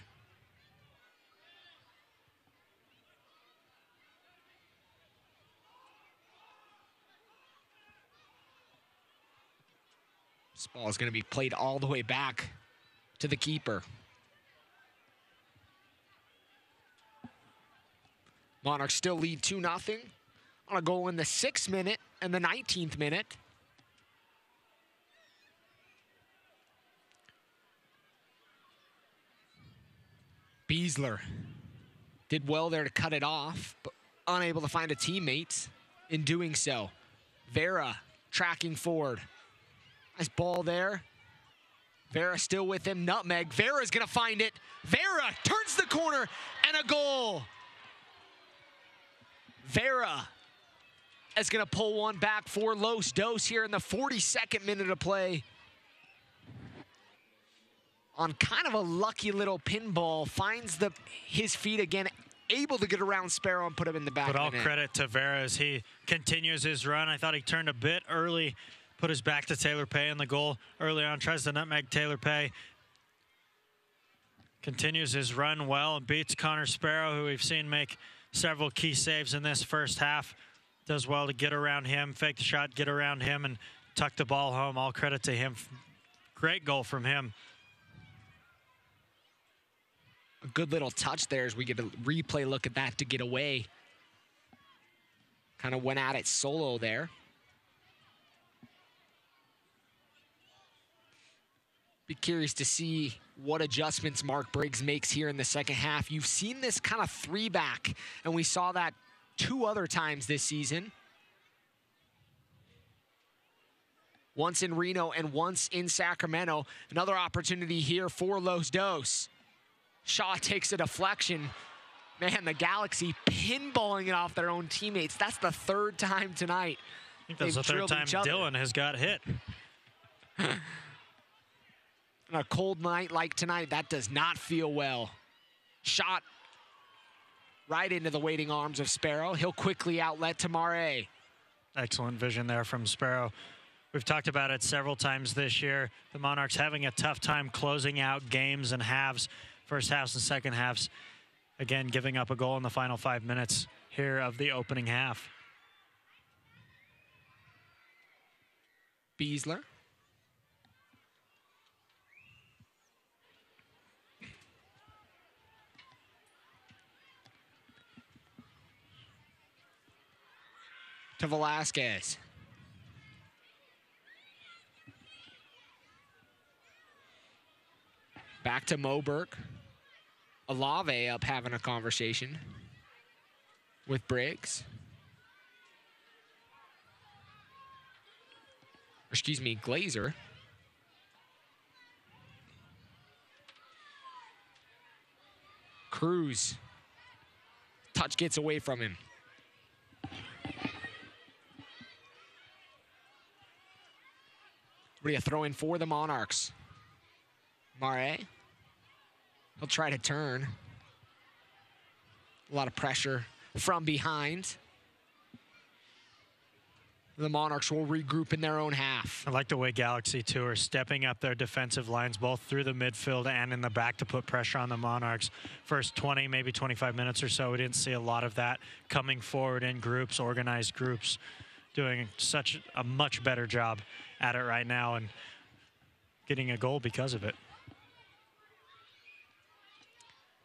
This ball is going to be played all the way back to the keeper. Monarchs still lead 2-0 on a goal in the 6th minute and the 19th minute. Beasler did well there to cut it off, but unable to find a teammate in doing so. Vera tracking forward. Nice ball there. Vera still with him. Nutmeg. Vera's going to find it. Vera turns the corner and a goal. Vera is going to pull one back for Los Dos here in the 42nd minute of play. On kind of a lucky little pinball, finds his feet again, able to get around Sparrow and put him in the back of the net. But all credit to Vera as he continues his run. I thought he turned a bit early, put his back to Taylor Pay in the goal early on, tries to nutmeg Taylor Pay. Continues his run well and beats Connor Sparrow, who we've seen make several key saves in this first half. Does well to get around him, fake the shot, get around him, and tuck the ball home. All credit to him. Great goal from him. A good little touch there as we get a replay look at that to get away Kind of went at it solo there. Be curious to see what adjustments Mark Briggs makes here in the second half. You've seen this kind of three-back, and we saw that 2 other times this season. Once in Reno and once in Sacramento. Another opportunity here for Los Dos. Shaw takes a deflection. Man, the Galaxy pinballing it off their own teammates. That's the 3rd time tonight. I think that's the 3rd time Dylan has got hit. On a cold night like tonight, that does not feel well. Shot right into the waiting arms of Sparrow. He'll quickly outlet to Mare. Excellent vision there from Sparrow. We've talked about it several times this year. The Monarchs having a tough time closing out games and halves, first halves and second halves. Again, giving up a goal in the final 5 minutes here of the opening half. Beasler. To Velasquez. Back to Moberg. Alave up having a conversation with Briggs. Or excuse me, Glazer. Cruz. Touch gets away from him. What are you throwing for the Monarchs? Mare. He'll try to turn. A lot of pressure from behind. The Monarchs will regroup in their own half. I like the way Galaxy, too, are stepping up their defensive lines, both through the midfield and in the back to put pressure on the Monarchs. First 20, maybe 25 minutes or so, we didn't see a lot of that coming forward in groups, organized groups, doing such a much better job at it right now and getting a goal because of it.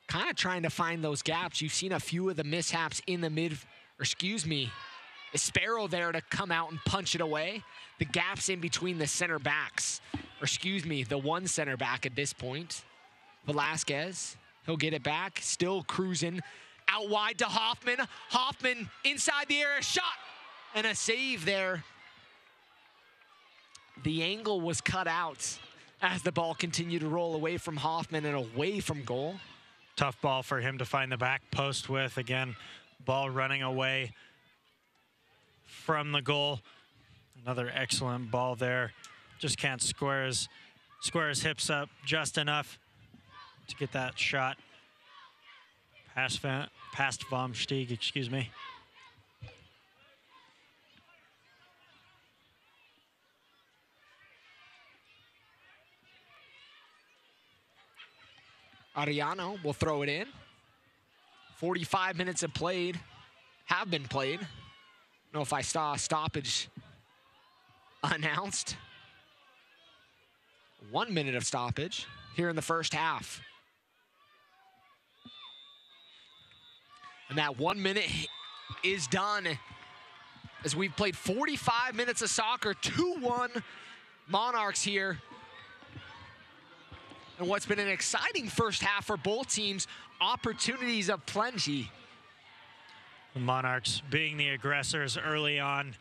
Kind of trying to find those gaps. You've seen a few of the mishaps in the mid, or excuse me, Sparrow there to come out and punch it away. The gaps in between the center backs, or excuse me, the one center back at this point. Velasquez, he'll get it back, still cruising out wide to Hoffman. Hoffman inside the area, shot, and a save there. The angle was cut out as the ball continued to roll away from Hoffman and away from goal. Tough ball for him to find the back post with. Again, ball running away from the goal. Another excellent ball there. Just can't square his hips up just enough to get that shot past Vom Stieg, excuse me. Ariano will throw it in. 45 minutes have been played. I don't know if I saw a stoppage announced. 1 minute of stoppage here in the first half. And that 1 minute is done as we've played 45 minutes of soccer. 2-1 Monarchs here. And what's been an exciting first half for both teams, opportunities of plenty. The Monarchs being the aggressors early on,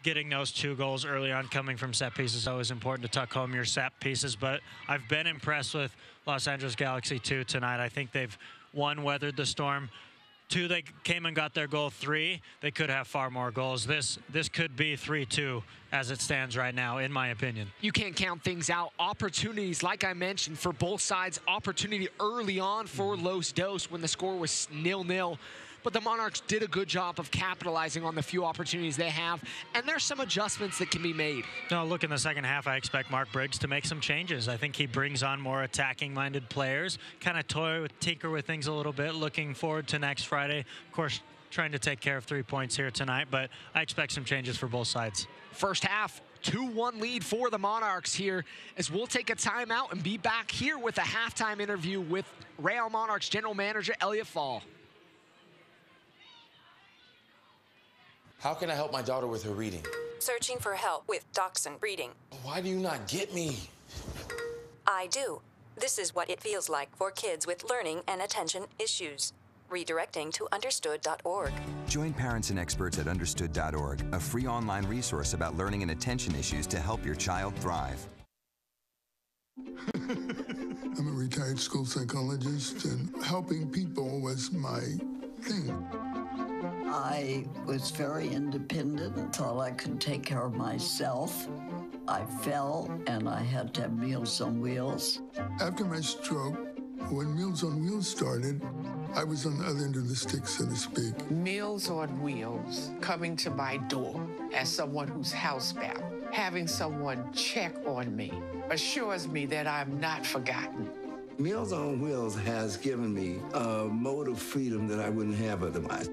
getting those 2 goals early on coming from set pieces. Always important to tuck home your set pieces, but I've been impressed with Los Angeles Galaxy 2 tonight. I think they've, 1, weathered the storm. 2, they came and got their goal. 3, they could have far more goals. This could be 3-2 as it stands right now, in my opinion. You can't count things out. Opportunities, like I mentioned, for both sides. Opportunity early on for Los Dos when the score was 0-0. But the Monarchs did a good job of capitalizing on the few opportunities they have, and there's some adjustments that can be made. No, look, in the second half, I expect Mark Briggs to make some changes. I think he brings on more attacking-minded players, kind of tinker with things a little bit, looking forward to next Friday. Of course, trying to take care of 3 points here tonight, but I expect some changes for both sides. First half, 2-1 lead for the Monarchs here, as we'll take a timeout and be back here with a halftime interview with Real Monarchs General Manager Elliot Fall. How can I help my daughter with her reading? Searching for help with Dachshund breeding. Why do you not get me? I do. This is what it feels like for kids with learning and attention issues. Redirecting to understood.org. Join parents and experts at understood.org, a free online resource about learning and attention issues to help your child thrive. I'm a retired school psychologist, and helping people was my thing. I was very independent and thought I could take care of myself. I fell, and I had to have Meals on Wheels. After my stroke, when Meals on Wheels started, I was on the other end of the stick, so to speak. Meals on Wheels coming to my door as someone who's housebound, having someone check on me, assures me that I'm not forgotten. Meals on Wheels has given me a mode of freedom that I wouldn't have otherwise.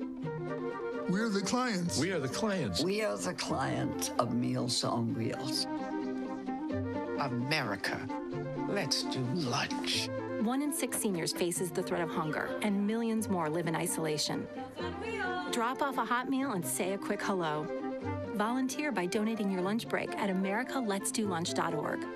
We're the clients. We are the clients. We are the clients of Meals on Wheels. America, let's do lunch. 1 in 6 seniors faces the threat of hunger, and millions more live in isolation. Drop off a hot meal and say a quick hello. Volunteer by donating your lunch break at americaletsdolunch.org.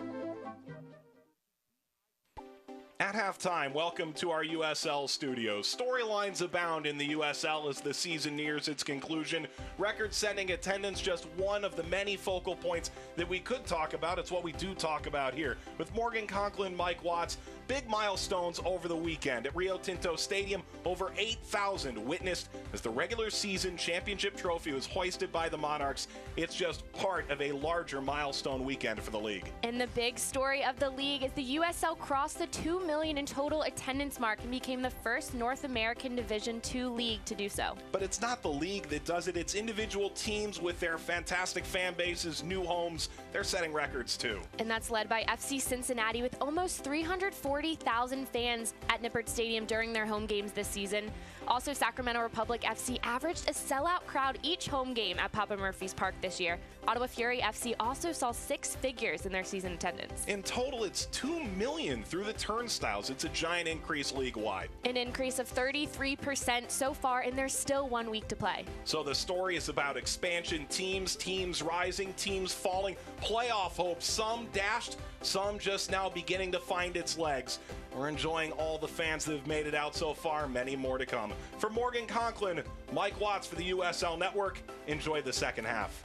At halftime, welcome to our USL studios. Storylines abound in the USL as the season nears its conclusion. Record-setting attendance, just one of the many focal points that we could talk about. It's what we do talk about here. With Morgan Conklin, Mike Watts, big milestones over the weekend. At Rio Tinto Stadium, over 8,000 witnessed as the regular season championship trophy was hoisted by the Monarchs. It's just part of a larger milestone weekend for the league. And the big story of the league is the USL crossed the 2 million in total attendance mark and became the first North American Division II league to do so. But it's not the league that does it. It's individual teams with their fantastic fan bases, new homes. They're setting records too. And that's led by FC Cincinnati with almost 340,000 fans at Nippert Stadium during their home games this season. Also, Sacramento Republic FC averaged a sellout crowd each home game at Papa Murphy's Park this year. Ottawa Fury FC also saw 6 figures in their season attendance. In total, it's 2 million through the turnstiles. It's a giant increase league-wide. An increase of 33% so far, and there's still 1 week to play. So the story is about expansion teams rising, teams falling, playoff hopes, some dashed, some just now beginning to find its legs. We're enjoying all the fans that have made it out so far, many more to come. For Morgan Conklin, Mike Watts for the USL Network, enjoy the second half.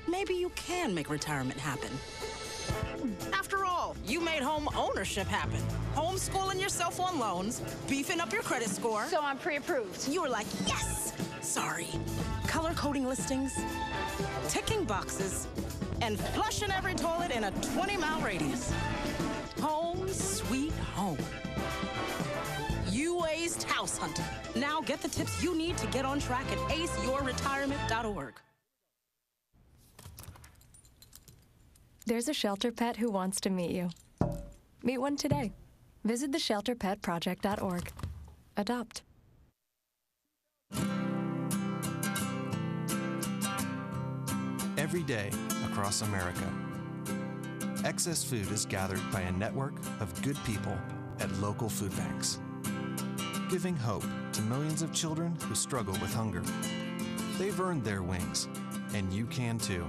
Maybe you can make retirement happen. After all, you made home ownership happen. Homeschooling yourself on loans, beefing up your credit score. So I'm pre-approved. You were like, yes! Sorry. Color coding listings, ticking boxes, and flushing every toilet in a 20-mile radius. Home sweet home. You aced house hunting. Now get the tips you need to get on track at aceyourretirement.org. There's a shelter pet who wants to meet you. Meet one today. Visit theshelterpetproject.org. Adopt. Every day across America, excess food is gathered by a network of good people at local food banks, giving hope to millions of children who struggle with hunger. They've earned their wings, and you can too.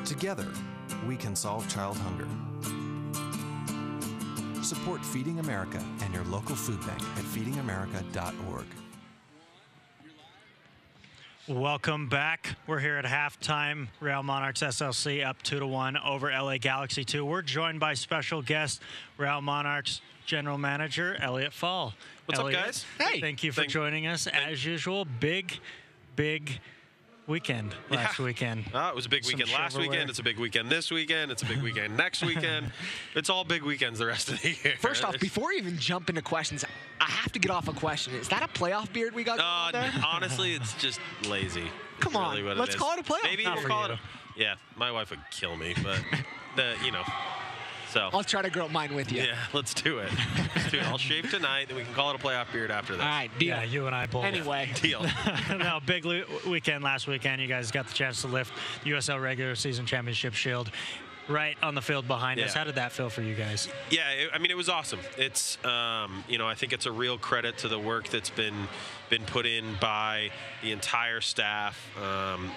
Together, we can solve child hunger. Support Feeding America and your local food bank at feedingamerica.org. Welcome back. We're here at halftime. Real Monarchs SLC up 2-1 over LA Galaxy 2. We're joined by special guest, Real Monarchs General Manager Elliot Fall. What's Elliot, up, guys? Hey. Thank you for joining us. As usual, big weekend last weekend. It was a big weekend last weekend. It's a big weekend this weekend. It's a big weekend next weekend. It's all big weekends the rest of the year. First off, before we even jump into questions, I have to get off a question. Is that a playoff beard we got going on there? Honestly, it's just lazy. Come on, really let's call it a playoff. Maybe we'll call it. Yeah, my wife would kill me, but So I'll try to grow mine with you. Yeah, let's do it. I'll shave tonight, then we can call it a playoff beard after that. All right, deal. Yeah, you and I both. Anyway. Deal. No, big weekend last weekend. You guys got the chance to lift the USL regular season championship shield. right on the field behind us. How did that feel for you guys? Yeah, I mean, it was awesome. It's, you know, I think it's a real credit to the work that's been put in by the entire staff,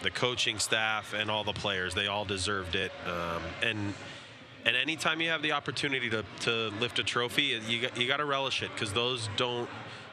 the coaching staff, and all the players. They all deserved it. And anytime you have the opportunity to lift a trophy, you got to relish it, because those don't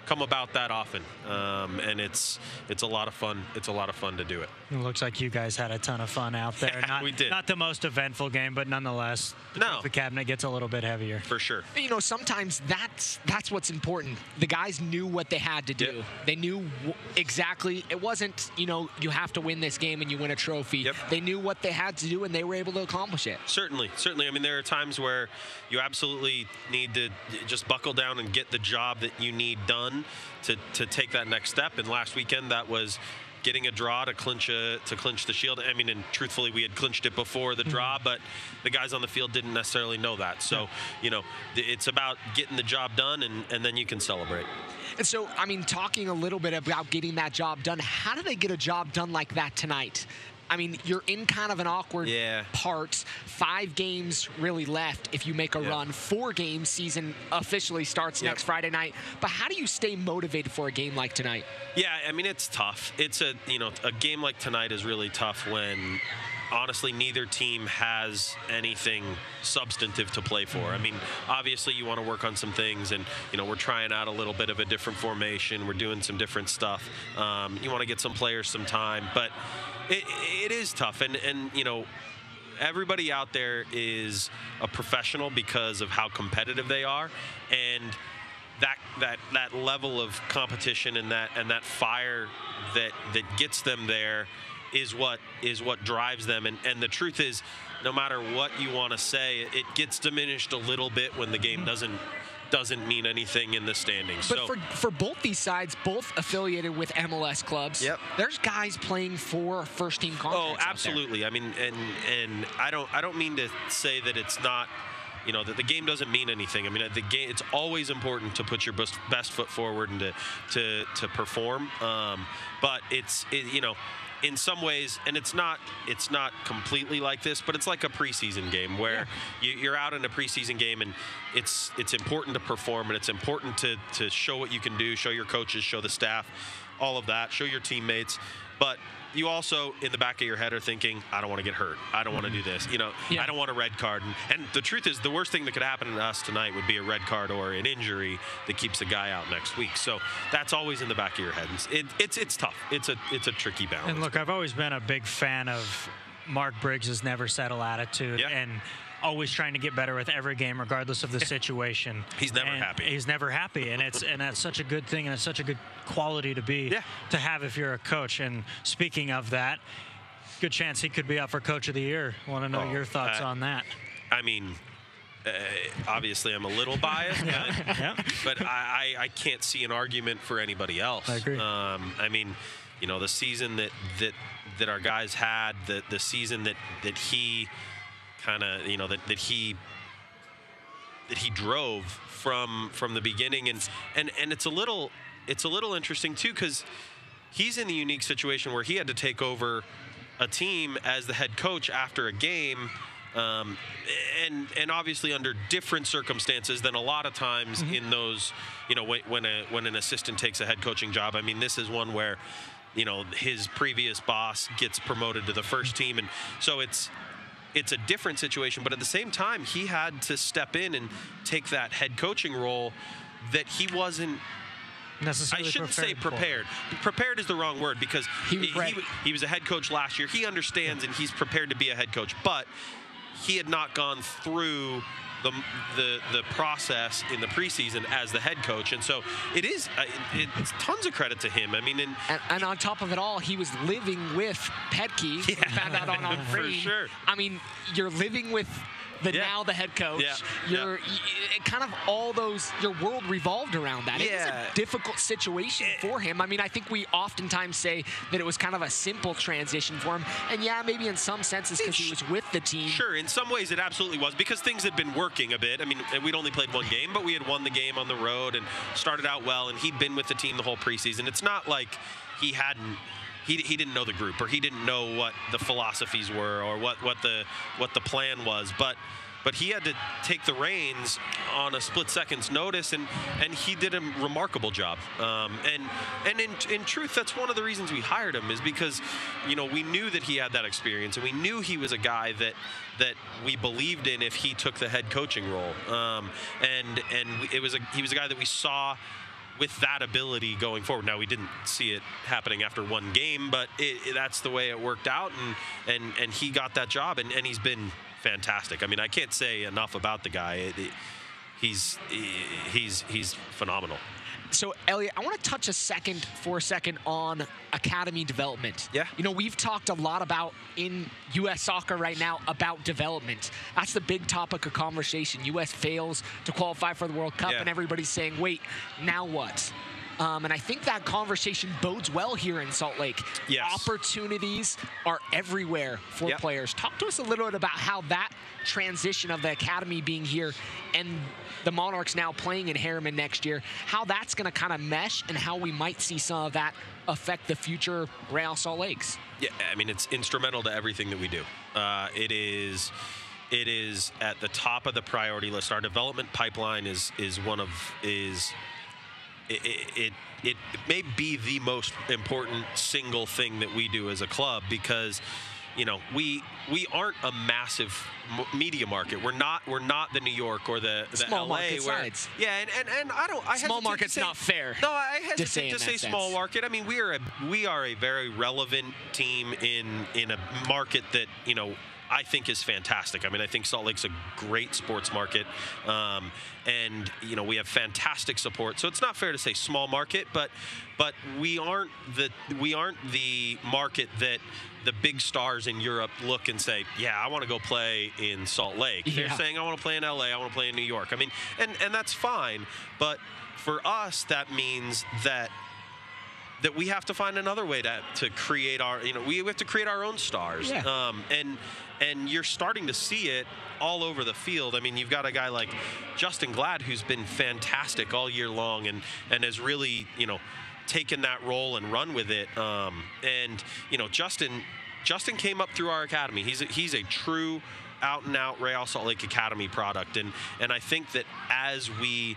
come about that often, and it's a lot of fun. It's a lot of fun to do it. It looks like you guys had a ton of fun out there. Yeah, we did. Not the most eventful game, but nonetheless, the cabinet gets a little bit heavier. For sure. You know, sometimes that's what's important. The guys knew what they had to do. Yep. They knew exactly. It wasn't, you know, you have to win this game and you win a trophy. Yep. They knew what they had to do, and they were able to accomplish it. Certainly. I mean, there are times where you absolutely need to just buckle down and get the job that you need done to take that next step. And last weekend, that was getting a draw to clinch the Shield. I mean, and truthfully, we had clinched it before the draw, but the guys on the field didn't necessarily know that. So, you know, it's about getting the job done, and then you can celebrate. And so, I mean, talking a little bit about getting that job done, how do they get a job done like that tonight? I mean, you're in kind of an awkward part. 5 games really left if you make a run. 4 games, season officially starts next Friday night. But how do you stay motivated for a game like tonight? Yeah, I mean, it's tough. It's a game like tonight is really tough when, honestly, neither team has anything substantive to play for. I mean, obviously you want to work on some things, and, you know, we're trying out a little bit of a different formation. We're doing some different stuff. You want to get some players some time, but it is tough, and you know, everybody out there is a professional because of how competitive they are, and that level of competition and that fire that gets them there is what drives them. And the truth is, no matter what you want to say, it gets diminished a little bit when the game doesn't mean anything in the standings. But for both these sides, both affiliated with MLS clubs, there's guys playing for first-team contracts. Oh, absolutely. I mean, and I don't mean to say that it's not, you know, that the game doesn't mean anything. I mean, the game, it's always important to put your best foot forward and to perform. But you know, in some ways, and it's not completely like this, but it's like a preseason game where you're out in a preseason game, and it's important to perform, and it's important to show what you can do, show your coaches, show the staff, all of that, show your teammates. But you also, in the back of your head, are thinking, I don't want to get hurt. I don't want to do this. You know, I don't want a red card. And the truth is, the worst thing that could happen to us tonight would be a red card or an injury that keeps the guy out next week. So that's always in the back of your head. It's tough. It's a tricky balance. And look, I've always been a big fan of Mark Briggs' never settle attitude, and always trying to get better with every game, regardless of the situation. He's never happy. He's never happy, and that's such a good thing, and it's such a good quality to have if you're a coach. And speaking of that, good chance he could be up for Coach of the Year. Want to know your thoughts on that? I mean, obviously I'm a little biased, but I can't see an argument for anybody else. I agree. I mean, you know, the season that our guys had, the season that he kind of, you know, that he drove from the beginning, and it's a little interesting too, because he's in the unique situation where he had to take over a team as the head coach after a game, and obviously under different circumstances than a lot of times in those, you know, when an assistant takes a head coaching job. I mean, this is one where, you know, his previous boss gets promoted to the first team, and so it's a different situation, but at the same time, he had to step in and take that head coaching role that he wasn't necessarily. I shouldn't say prepared. Prepared is the wrong word, because he was a head coach last year. He understands and he's prepared to be a head coach, but he had not gone through the process in the preseason as the head coach, and so it's tons of credit to him. I mean, and on top of it all, he was living with Petke. We found out on For sure. I mean, you're living with now the head coach. You're kind of all those, your world revolved around that. It was a difficult situation for him. I mean, I think we oftentimes say that it was kind of a simple transition for him, and maybe in some senses because he was with the team. Sure, in some ways it absolutely was, because things had been working a bit. I mean, we'd only played one game, but we had won the game on the road and started out well, and he'd been with the team the whole preseason. It's not like he hadn't he didn't know the group, or he didn't know what the philosophies were, or what the plan was, but he had to take the reins on a split second's notice, and he did a remarkable job. And in truth, that's one of the reasons we hired him, is because, you know, we knew that he had that experience, and we knew he was a guy that we believed in if he took the head coaching role. And he was a guy that we saw with that ability going forward. Now, we didn't see it happening after one game, but that's the way it worked out, and he got that job, and he's been fantastic. I mean, I can't say enough about the guy. He's phenomenal. So, Elliot, I want to touch for a second on academy development. Yeah. You know, we've talked a lot about in U.S. soccer right now about development. That's the big topic of conversation. U.S. fails to qualify for the World Cup, and everybody's saying, wait, now what? And I think that conversation bodes well here in Salt Lake. Yes. Opportunities are everywhere for players. Talk to us a little bit about how that transition of the academy being here and the Monarchs now playing in Harriman next year, how that's going to kind of mesh, and how we might see some of that affect the future Real Salt Lakes. Yeah, I mean, it's instrumental to everything that we do. It is at the top of the priority list. Our development pipeline it may be the most important single thing that we do as a club, because, you know, we aren't a massive media market. We're not the New York or the small LA market sides. Yeah, and I small market's not fair. No, I hesitate to say small market. I mean, we are a very relevant team in a market that, you know, I think is fantastic. I mean, I think Salt Lake's a great sports market, and, you know, we have fantastic support. So it's not fair to say small market, but we aren't the market that the big stars in Europe look and say, yeah, I want to go play in Salt Lake. They're saying, I want to play in LA, I want to play in New York. I mean, and that's fine, but for us, that means that we have to find another way to create our, you know, we have to create our own stars. Yeah. And you're starting to see it all over the field. I mean, you've got a guy like Justin Glad, who's been fantastic all year long, and has really, you know, taken that role and run with it. And, you know, Justin came up through our academy. He's a true out-and-out Real Salt Lake Academy product. And I think that as we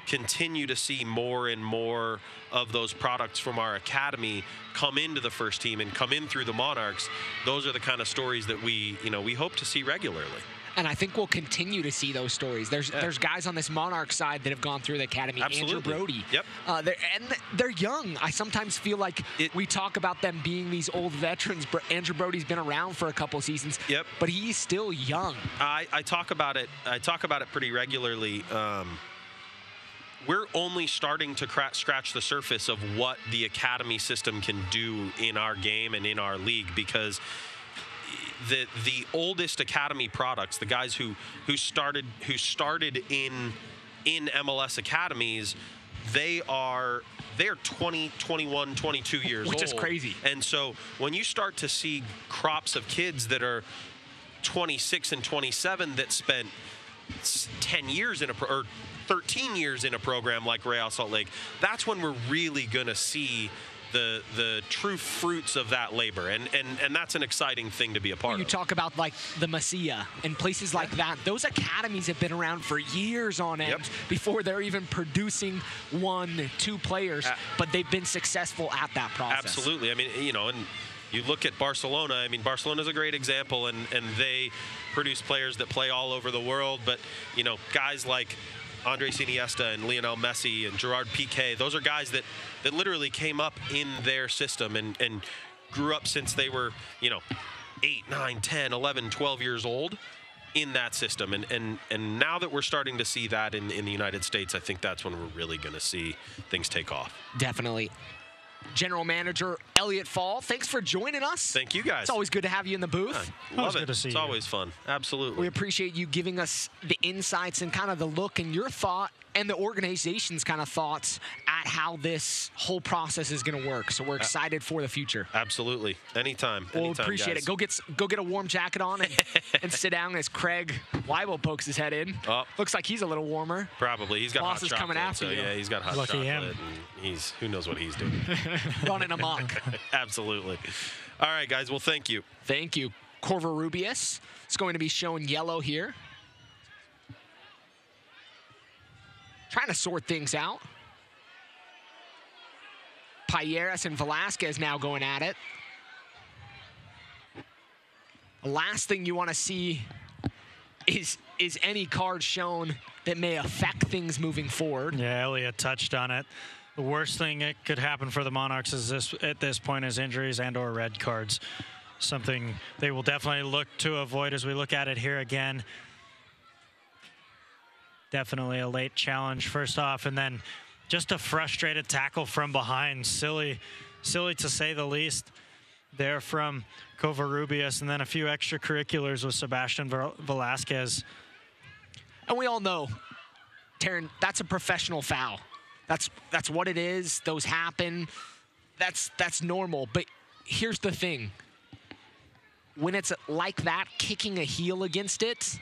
continue to see more and more of those products from our academy come into the first team and come in through the Monarchs, those are the kind of stories that we hope to see regularly. And I think we'll continue to see those stories. There's guys on this Monarch side that have gone through the academy. Absolutely. Andrew Brody. Yep. They're young. I sometimes feel like we talk about them being these old veterans. Andrew Brody's been around for a couple seasons. Yep. But he's still young. I talk about it pretty regularly. We're only starting to scratch the surface of what the academy system can do in our game and in our league, because the oldest academy products, the guys who started in MLS academies, they're 20, 21, 22 years old. Which is crazy. And so when you start to see crops of kids that are 26 and 27 that spent 10 years or 13 years in a program like Real Salt Lake, that's when we're really going to see the true fruits of that labor, and that's an exciting thing to be a part of. You talk about like the Masia and places like that. Those academies have been around for years on end before they're even producing 1-2 players, but they've been successful at that process. Absolutely. I mean, you know, and you look at Barcelona. I mean, Barcelona's a great example, and they produce players that play all over the world, but, you know, guys like Andres Iniesta and Lionel Messi and Gerard Piqué, those are guys that literally came up in their system and grew up since they were, you know, 8, 9, 10, 11, 12 years old in that system. And now that we're starting to see that in the United States, I think that's when we're really going to see things take off. Definitely. General Manager Elliot Fall, thanks for joining us. Thank you, guys. It's always good to have you in the booth. Love it. It's always fun. Absolutely. We appreciate you giving us the insights and kind of the look and your thought and the organization's kind of thoughts at how this whole process is going to work. So we're excited for the future. Absolutely. Anytime. We'll appreciate it. Go get a warm jacket on and sit down as Craig Weibel pokes his head in. Oh. Looks like he's a little warmer. Probably. He's got Boss hot is chocolate. coming after so you. yeah, he's got hot Lucky chocolate. him. And who knows what he's doing. Running amok. Absolutely. All right, guys. Well, thank you. Thank you. Covarrubias is going to be showing yellow here. Trying to sort things out. Payeras and Velasquez now going at it. The last thing you want to see is any card shown that may affect things moving forward. Yeah, Elliot touched on it. The worst thing that could happen for the Monarchs at this point is injuries and or red cards. Something they will definitely look to avoid as we look at it here again. Definitely a late challenge first off, and then just a frustrated tackle from behind. Silly to say the least there from Covarrubias, and then a few extracurriculars with Sebastian Velasquez. And we all know, Taryn, that's a professional foul. That's what it is. Those happen. That's normal. But here's the thing. When it's like that, kicking a heel against it,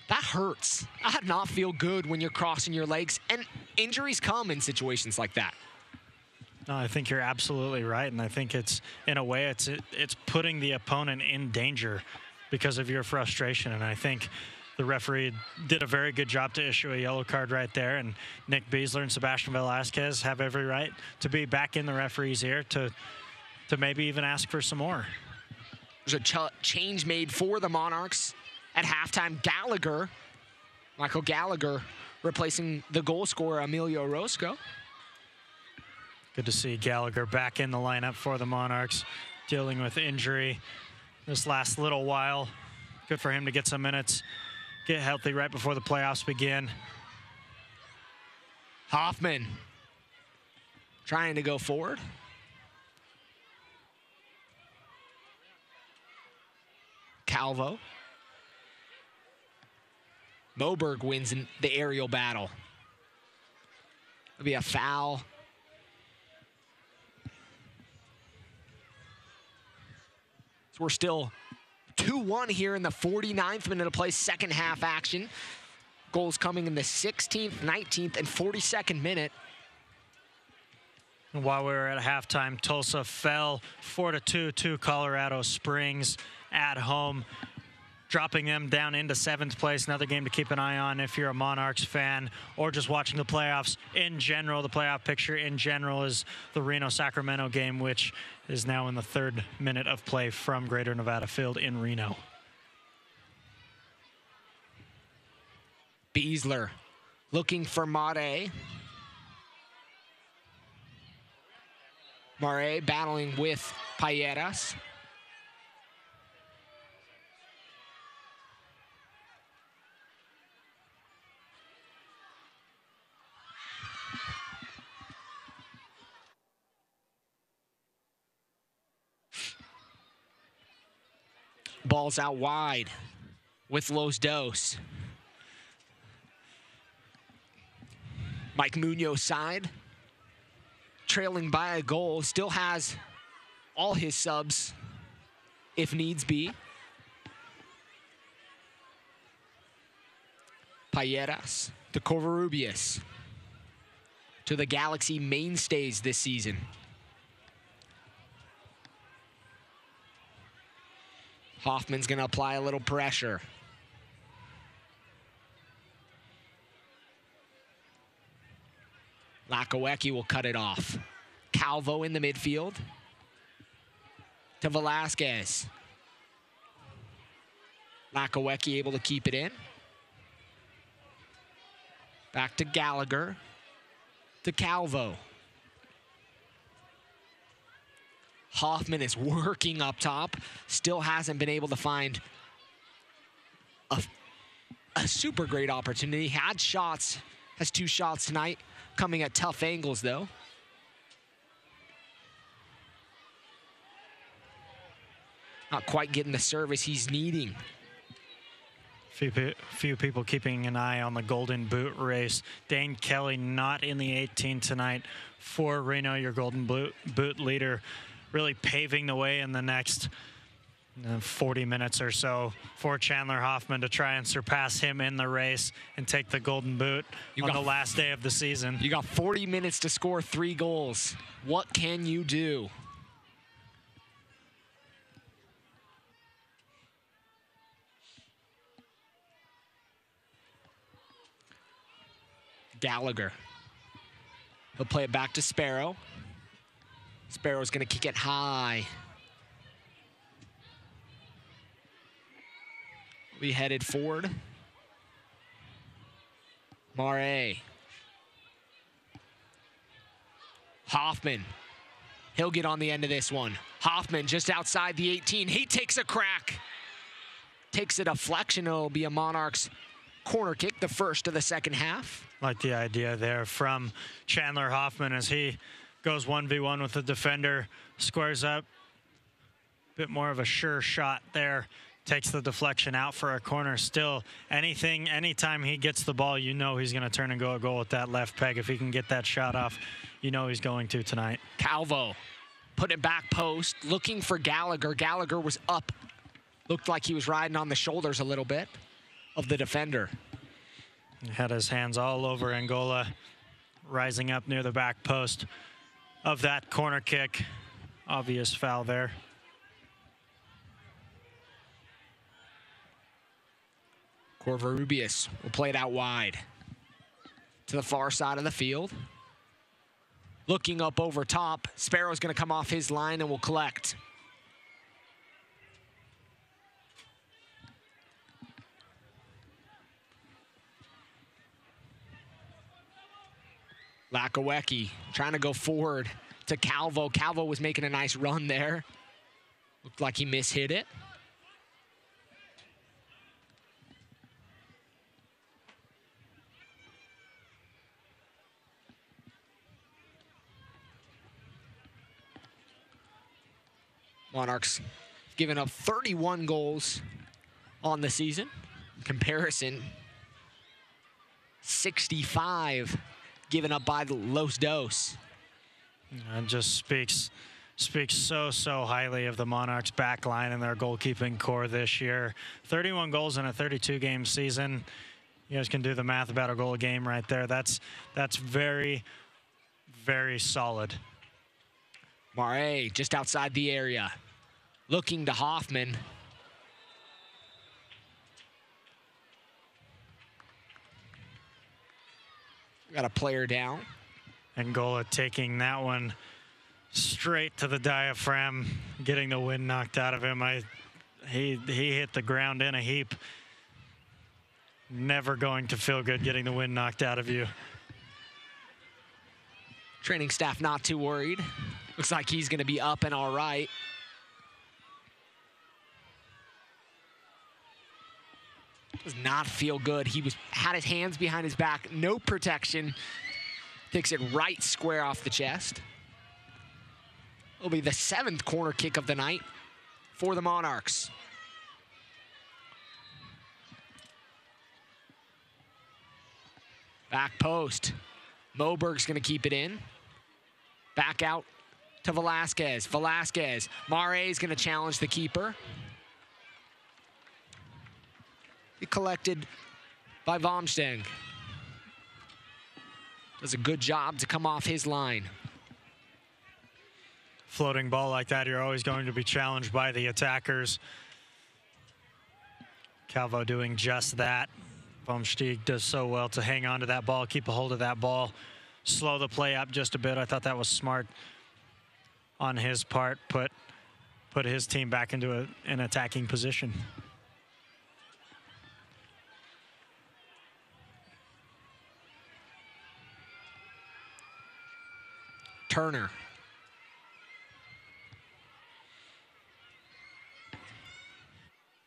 that hurts. That does not feel good when you're crossing your legs, and injuries come in situations like that. No, I think you're absolutely right, and I think it's, in a way, it's putting the opponent in danger because of your frustration, and I think the referee did a very good job to issue a yellow card right there, and Nick Beasler and Sebastian Velasquez have every right to be back in the referee's ear to maybe even ask for some more. There's a change made for the Monarchs. At halftime, Michael Gallagher, replacing the goal scorer, Emilio Orozco. Good to see Gallagher back in the lineup for the Monarchs, dealing with injury this last little while. Good for him to get some minutes, get healthy right before the playoffs begin. Hoffman trying to go forward. Calvo. Moberg wins in the aerial battle. It'll be a foul. So we're still 2-1 here in the 49th minute of play, second half action. Goals coming in the 16th, 19th, and 42nd minute. And while we were at halftime, Tulsa fell 4-2 to Colorado Springs at home, dropping them down into 7th place. Another game to keep an eye on if you're a Monarchs fan or just watching the playoffs in general. The playoff picture in general is the Reno-Sacramento game, which is now in the 3rd minute of play from Greater Nevada Field in Reno. Beasler looking for Mare. Mare battling with Payeras. Ball's out wide with Los Dos. Mike Munoz side, trailing by a goal, still has all his subs if needs be. Payeras to Covarrubias, to the Galaxy mainstays this season. Hoffman's going to apply a little pressure. Lakowecki will cut it off. Calvo in the midfield to Velasquez. Lakowecki able to keep it in. Back to Gallagher, to Calvo. Hoffman is working up top. Still hasn't been able to find a super great opportunity. Had shots, has 2 shots tonight, coming at tough angles though. Not quite getting the service he's needing. Few people keeping an eye on the Golden Boot race. Dane Kelly not in the 18 tonight for Reno, your Golden Boot leader, really paving the way in the next 40 minutes or so for Chandler Hoffman to try and surpass him in the race and take the Golden Boot on the last day of the season. You got 40 minutes to score 3 goals. What can you do? Gallagher. He'll play it back to Sparrow. Sparrow's going to kick it high. We headed forward. Mare. Hoffman. He'll get on the end of this one. Hoffman just outside the 18. He takes a crack. Takes a deflection. It'll be a Monarchs corner kick, the first of the second half. Like the idea there from Chandler Hoffman as he goes 1v1 with the defender, squares up. Bit more of a sure shot there. Takes the deflection out for a corner. Still, anytime he gets the ball, you know he's going to turn and go a goal with that left peg. If he can get that shot off, you know he's going to tonight. Calvo put it back post, looking for Gallagher. Gallagher was up. Looked like he was riding on the shoulders a little bit of the defender. He had his hands all over Angola, rising up near the back post of that corner kick. Obvious foul there. Corvarubius will play it out wide to the far side of the field. Looking up over top, Sparrow's going to come off his line and will collect. Lakawecki trying to go forward to Calvo. Calvo was making a nice run there. Looked like he mishit it. Monarchs giving up 31 goals on the season. In comparison, 65 given up by the Los Dos. And just speaks so highly of the Monarchs back line and their goalkeeping core this year. 31 goals in a 32-game season. You guys can do the math about a goal a game right there. That's very, very solid. Mare just outside the area. Looking to Hoffman. Got a player down. Angola taking that one straight to the diaphragm, getting the wind knocked out of him. He hit the ground in a heap. Never going to feel good getting the wind knocked out of you. Training staff not too worried. Looks like he's going to be up and all right. Does not feel good. He had his hands behind his back, no protection. Takes it right square off the chest. It'll be the 7th corner kick of the night for the Monarchs. Back post. Moberg's going to keep it in. Back out to Velasquez. Velasquez. Mare's going to challenge the keeper. Collected by Vomsteng. Does a good job to come off his line. Floating ball like that, you're always going to be challenged by the attackers. Calvo doing just that. Vomsteg does so well to hang on to that ball, keep a hold of that ball, slow the play up just a bit. I thought that was smart on his part, put his team back into an attacking position. Turner.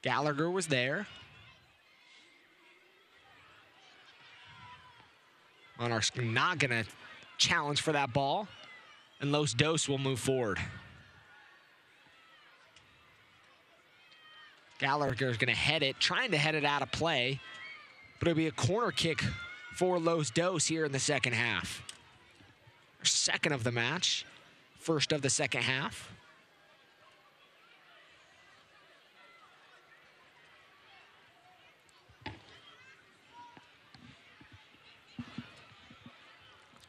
Gallagher was there. Monarchs not going to challenge for that ball, and Los Dos will move forward. Gallagher's going to head it, trying to head it out of play, but it'll be a corner kick for Los Dos here in the second half. Second of the match, first of the second half.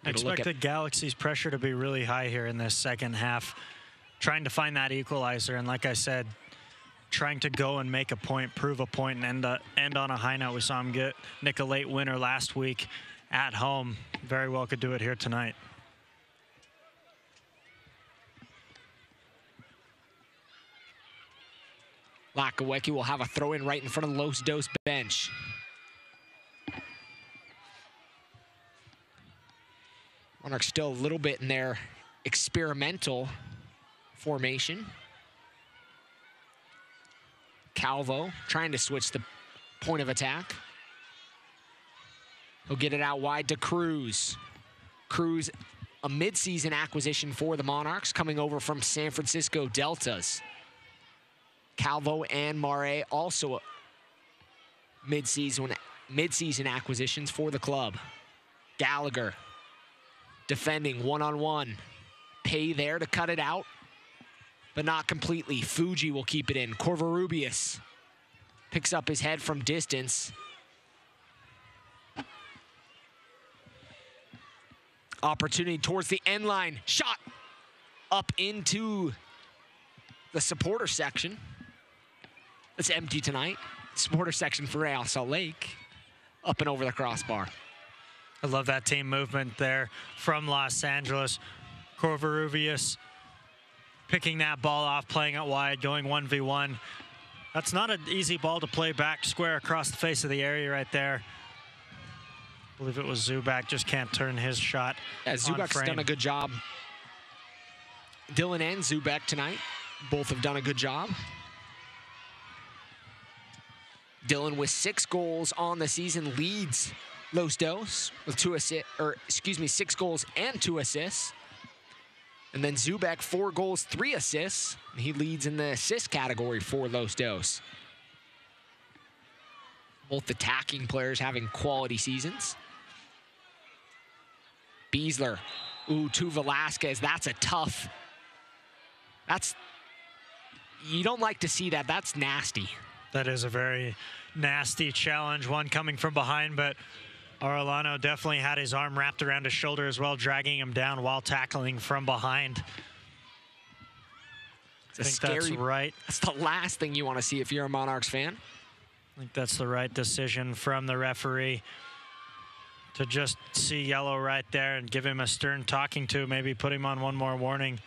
I expect the Galaxy's pressure to be really high here in this second half, trying to find that equalizer. And like I said, trying to go and make a point, prove a point, and end on a high note. We saw him nick a late winner last week at home. Very well could do it here tonight. Lakawecki will have a throw in right in front of the Los Dos bench. Monarchs still a little bit in their experimental formation. Calvo trying to switch the point of attack. He'll get it out wide to Cruz. Cruz, a midseason acquisition for the Monarchs, coming over from San Francisco Deltas. Calvo and Mare also mid-season acquisitions for the club. Gallagher defending one-on-one. Pay there to cut it out, but not completely. Fuji will keep it in. Corvarubius picks up his head from distance. Opportunity towards the end line. Shot up into the supporter section. It's empty tonight. Supporter section for Real Salt Lake. Up and over the crossbar. I love that team movement there from Los Angeles. Corvarubius picking that ball off, playing it wide, going 1v1. That's not an easy ball to play back square across the face of the area right there. I believe it was Zubak, just can't turn his shot. Yeah, Zubak's done a good job. Dylan and Zubak tonight, both have done a good job. Dylan with 6 goals on the season leads Los Dos with 6 goals and 2 assists. And then Zubak, 4 goals, 3 assists. He leads in the assist category for Los Dos. Both attacking players having quality seasons. Beasler, to Velasquez. That's a tough. You don't like to see that. That's nasty. That is a very nasty challenge, one coming from behind, but Arellano definitely had his arm wrapped around his shoulder as well, dragging him down while tackling from behind. I think that's right. That's the last thing you want to see if you're a Monarchs fan. I think that's the right decision from the referee to just see yellow right there and give him a stern talking to, maybe put him on one more warning.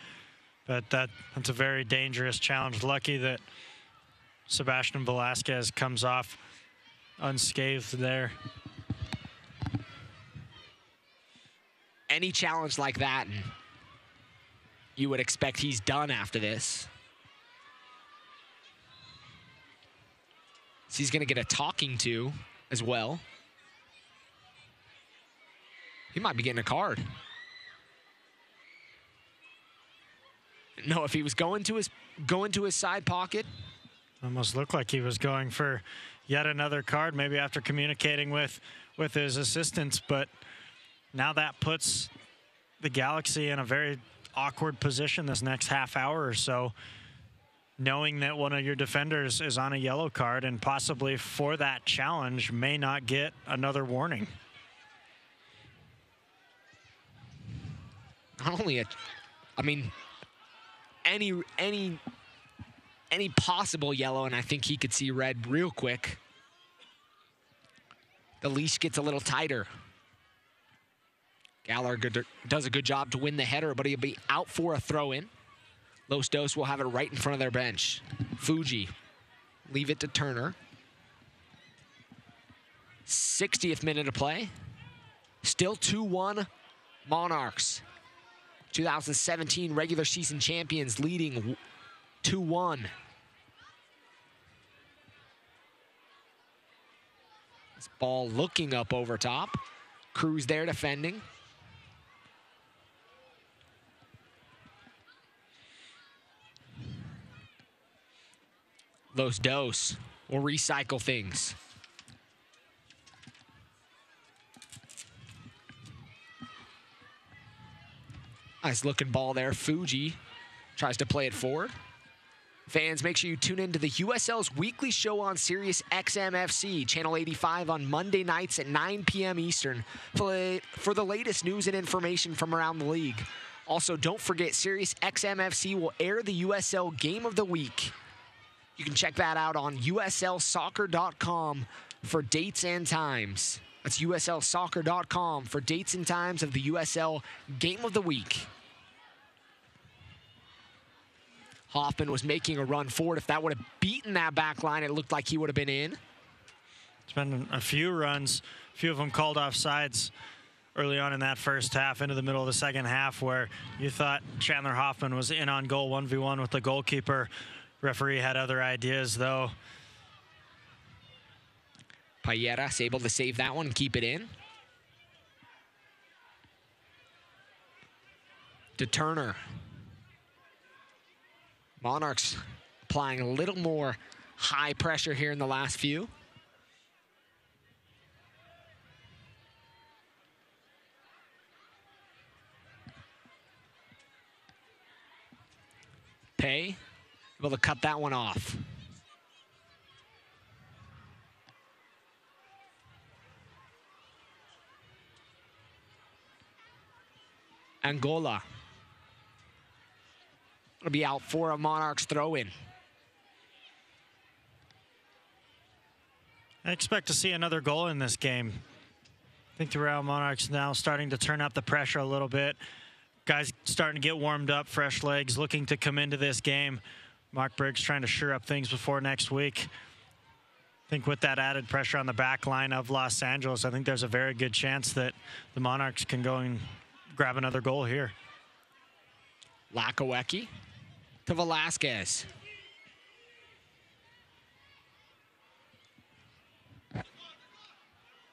But that's a very dangerous challenge. Lucky that Sebastian Velasquez comes off unscathed there. Any challenge like that, and you would expect he's done after this. So he's going to get a talking to as well. He might be getting a card. No, if he was going to his side pocket. Almost looked like he was going for yet another card, maybe after communicating with his assistants, but now that puts the Galaxy in a very awkward position this next half hour or so, knowing that one of your defenders is on a yellow card and possibly for that challenge may not get another warning. Not only any possible yellow, and I think he could see red real quick. The leash gets a little tighter. Gallagher does a good job to win the header, but he'll be out for a throw-in. Los Dos will have it right in front of their bench. Fuji, leave it to Turner. 60th minute of play. Still 2-1 Monarchs. 2017 regular season champions leading 2-1. This ball looking up over top. Cruz there defending. Los Dos will recycle things. Nice looking ball there. Fuji tries to play it forward. Fans, make sure you tune into the USL's weekly show on Sirius XM-FC, Channel 85 on Monday nights at 9 p.m. Eastern for the latest news and information from around the league. Also, don't forget, Sirius XM-FC will air the USL Game of the Week. You can check that out on uslsoccer.com for dates and times. That's uslsoccer.com for dates and times of the USL Game of the Week. Hoffman was making a run forward. If that would have beaten that back line, it looked like he would have been in. It's been a few runs, a few of them called off sides early on in that first half, into the middle of the second half, where you thought Chandler Hoffman was in on goal 1v1 with the goalkeeper. Referee had other ideas, though. Payeras able to save that one and keep it in. To Turner. Monarchs applying a little more high pressure here in the last few. Pay, able to cut that one off. Angola. It'll be out for a Monarchs throw-in. I expect to see another goal in this game. I think the Real Monarchs now starting to turn up the pressure a little bit. Guys starting to get warmed up, fresh legs, looking to come into this game. Mark Briggs trying to sure up things before next week. I think with that added pressure on the back line of Los Angeles, I think there's a very good chance that the Monarchs can go and grab another goal here. Lakawecki to Velasquez.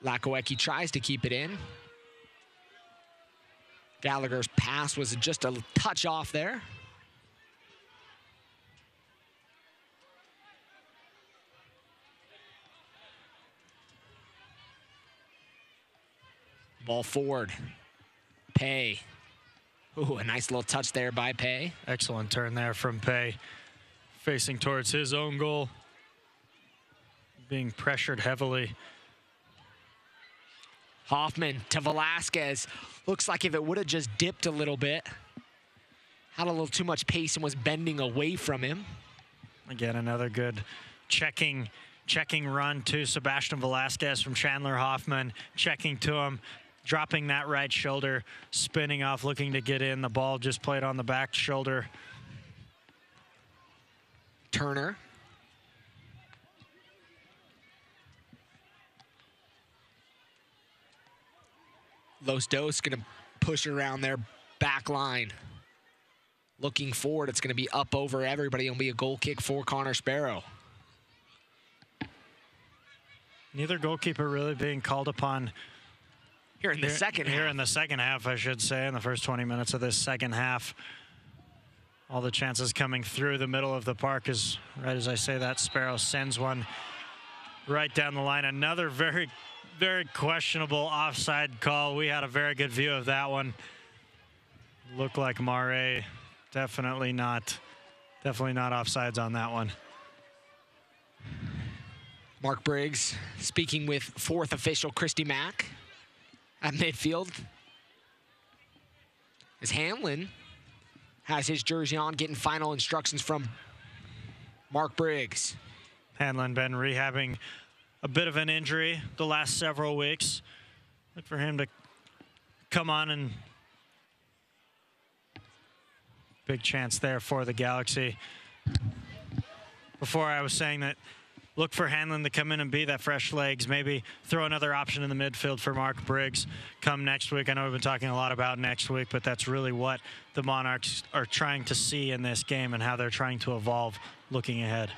Lakawecki tries to keep it in. Gallagher's pass was just a touch off there. Ball forward. Pay. Ooh, a nice little touch there by Pay. Excellent turn there from Pay. Facing towards his own goal. Being pressured heavily. Hoffman to Velasquez. Looks like if it would have just dipped a little bit. Had a little too much pace and was bending away from him. Again, another good checking run to Sebastian Velasquez from Chandler Hoffman. Checking to him. Dropping that right shoulder, spinning off, looking to get in. The ball just played on the back shoulder. Turner. Los Dos going to push it around their back line. Looking forward, it's going to be up over everybody. It'll be a goal kick for Connor Sparrow. Neither goalkeeper really being called upon Here in the second half, I should say, in the first 20 minutes of this second half. All the chances coming through the middle of the park is, right as I say that, Sparrow sends one right down the line. Another very, very questionable offside call. We had a very good view of that one. Looked like Mare. Definitely not offsides on that one. Mark Briggs speaking with fourth official Christy Mack at midfield. As Hanlon has his jersey on, getting final instructions from Mark Briggs. Hanlon been rehabbing a bit of an injury the last several weeks. Look for him to come on, and big chance there for the Galaxy. Before I was saying that look for Hanlon to come in and be that fresh legs, maybe throw another option in the midfield for Mark Briggs come next week. I know we've been talking a lot about next week, but that's really what the Monarchs are trying to see in this game and how they're trying to evolve looking ahead.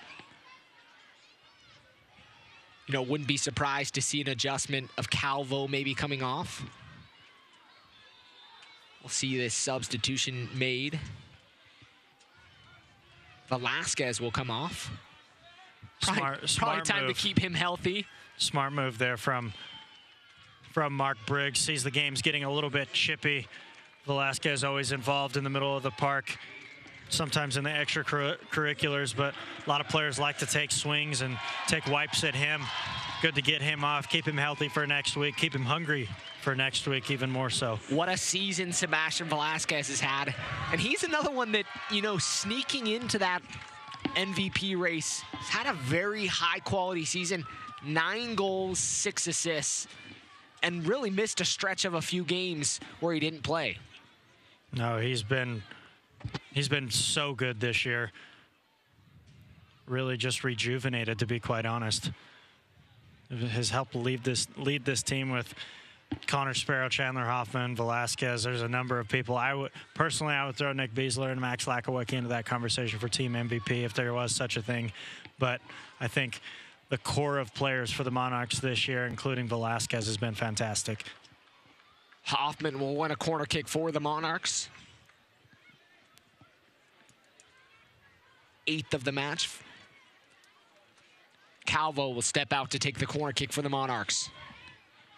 You know, wouldn't be surprised to see an adjustment of Calvo maybe coming off. We'll see this substitution made. Velasquez will come off. Probably time move. to keep him healthy. Smart move there from Mark Briggs. Sees the game's getting a little bit chippy. Velasquez always involved in the middle of the park, sometimes in the extracurriculars, but a lot of players like to take swings and take wipes at him. Good to get him off, keep him healthy for next week, keep him hungry for next week even more so. What a season Sebastian Velasquez has had. And he's another one that, you know, sneaking into that MVP race, has had a very high quality season. 9 goals, 6 assists, and really missed a stretch of a few games where he didn't play. No, he's been so good this year. Really just rejuvenated, to be quite honest. It has helped lead this team with Connor Sparrow, Chandler Hoffman, Velasquez. There's a number of people. I would throw Nick Beasler and Max Lakawecki into that conversation for team MVP if there was such a thing. But I think the core of players for the Monarchs this year, including Velasquez, has been fantastic. Hoffman will win a corner kick for the Monarchs. 8th of the match. Calvo will step out to take the corner kick for the Monarchs.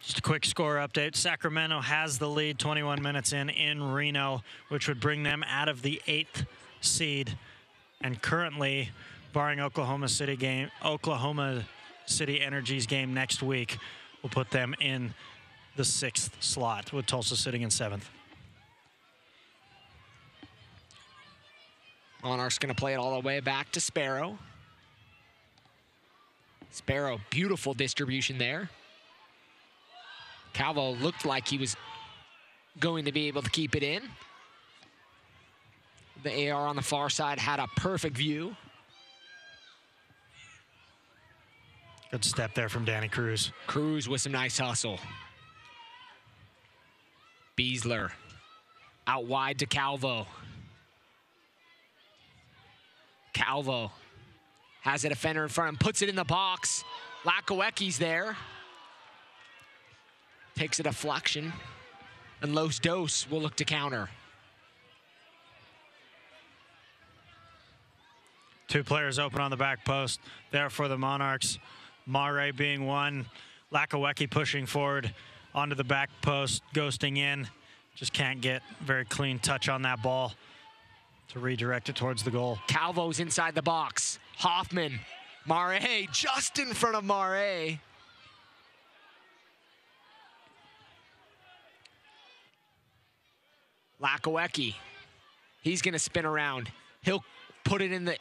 Just a quick score update. Sacramento has the lead 21 minutes in Reno, which would bring them out of the 8th seed. And currently, barring Oklahoma City Energy's game next week, will put them in the 6th slot, with Tulsa sitting in 7th. Monarchs going to play it all the way back to Sparrow. Sparrow, beautiful distribution there. Calvo looked like he was going to be able to keep it in. The AR on the far side had a perfect view. Good step there from Danny Cruz. Cruz with some nice hustle. Beasler out wide to Calvo. Calvo has a defender in front and puts it in the box. Lakawecki's there. Takes a deflection. And Los Dos will look to counter. 2 players open on the back post there for the Monarchs. Mare being one. Lakawecki pushing forward onto the back post, ghosting in. Just can't get very clean touch on that ball to redirect it towards the goal. Calvo's inside the box. Hoffman. Mare just in front of Mare. Lakawecki. He's going to spin around. He'll put it in the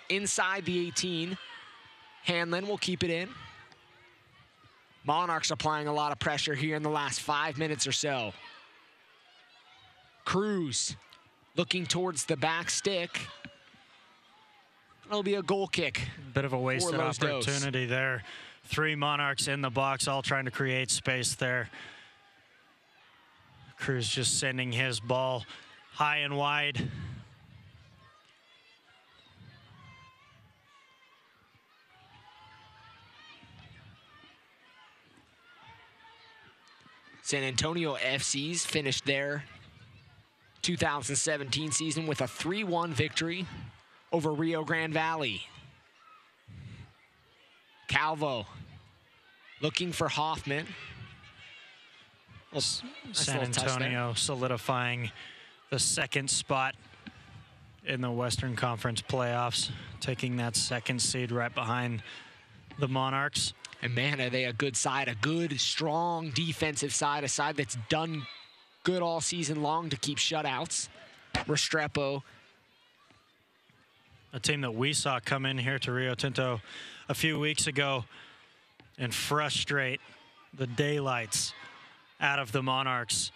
inside the 18. Hanlon will keep it in. Monarchs applying a lot of pressure here in the last 5 minutes or so. Cruz looking towards the back stick. It'll be a goal kick. Bit of a wasted opportunity there. 3 Monarchs in the box, all trying to create space there. Cruz just sending his ball high and wide. San Antonio FC's finished their 2017 season with a 3-1 victory over Rio Grande Valley. Calvo looking for Hoffman. San Antonio solidifying the 2nd spot in the Western Conference playoffs, taking that 2nd seed right behind the Monarchs. And man, are they a good side, a good, strong defensive side, a side that's done good all season long to keep shutouts. Restrepo. A team that we saw come in here to Rio Tinto a few weeks ago and frustrate the daylights out of the Monarchs,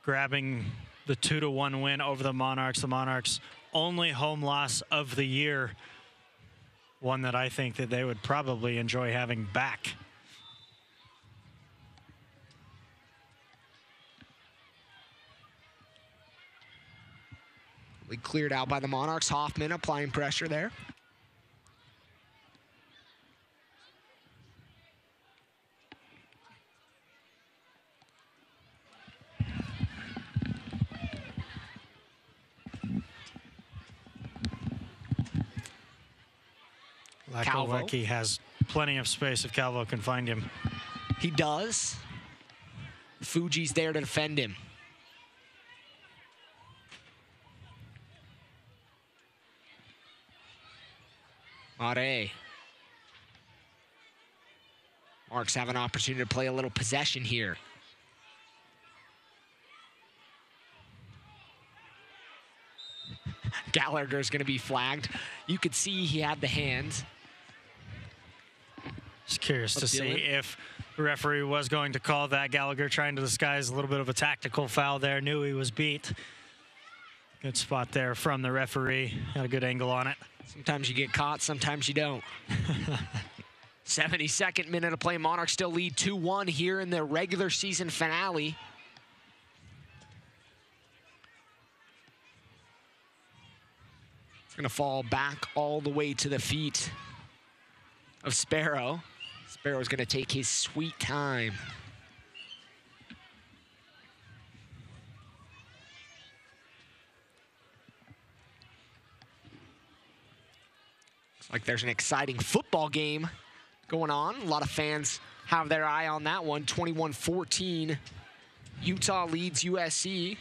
grabbing the 2-1 win over the Monarchs. The Monarchs' only home loss of the year, one that I think that they would probably enjoy having back. We cleared out by the Monarchs. Hoffman applying pressure there. Lakowecki has plenty of space if Calvo can find him. He does. Fuji's there to defend him. Mare. Marks have an opportunity to play a little possession here. Gallagher's going to be flagged. You could see he had the hands. Just curious to see if the referee was going to call that. Gallagher trying to disguise a little bit of a tactical foul there. Knew he was beat. Good spot there from the referee. Had a good angle on it. Sometimes you get caught, sometimes you don't. 72nd minute of play. Monarchs still lead 2-1 here in the regular season finale. It's going to fall back all the way to the feet of Sparrow. Sparrow's going to take his sweet time. Looks like there's an exciting football game going on. A lot of fans have their eye on that one. 21-14. Utah leads USC.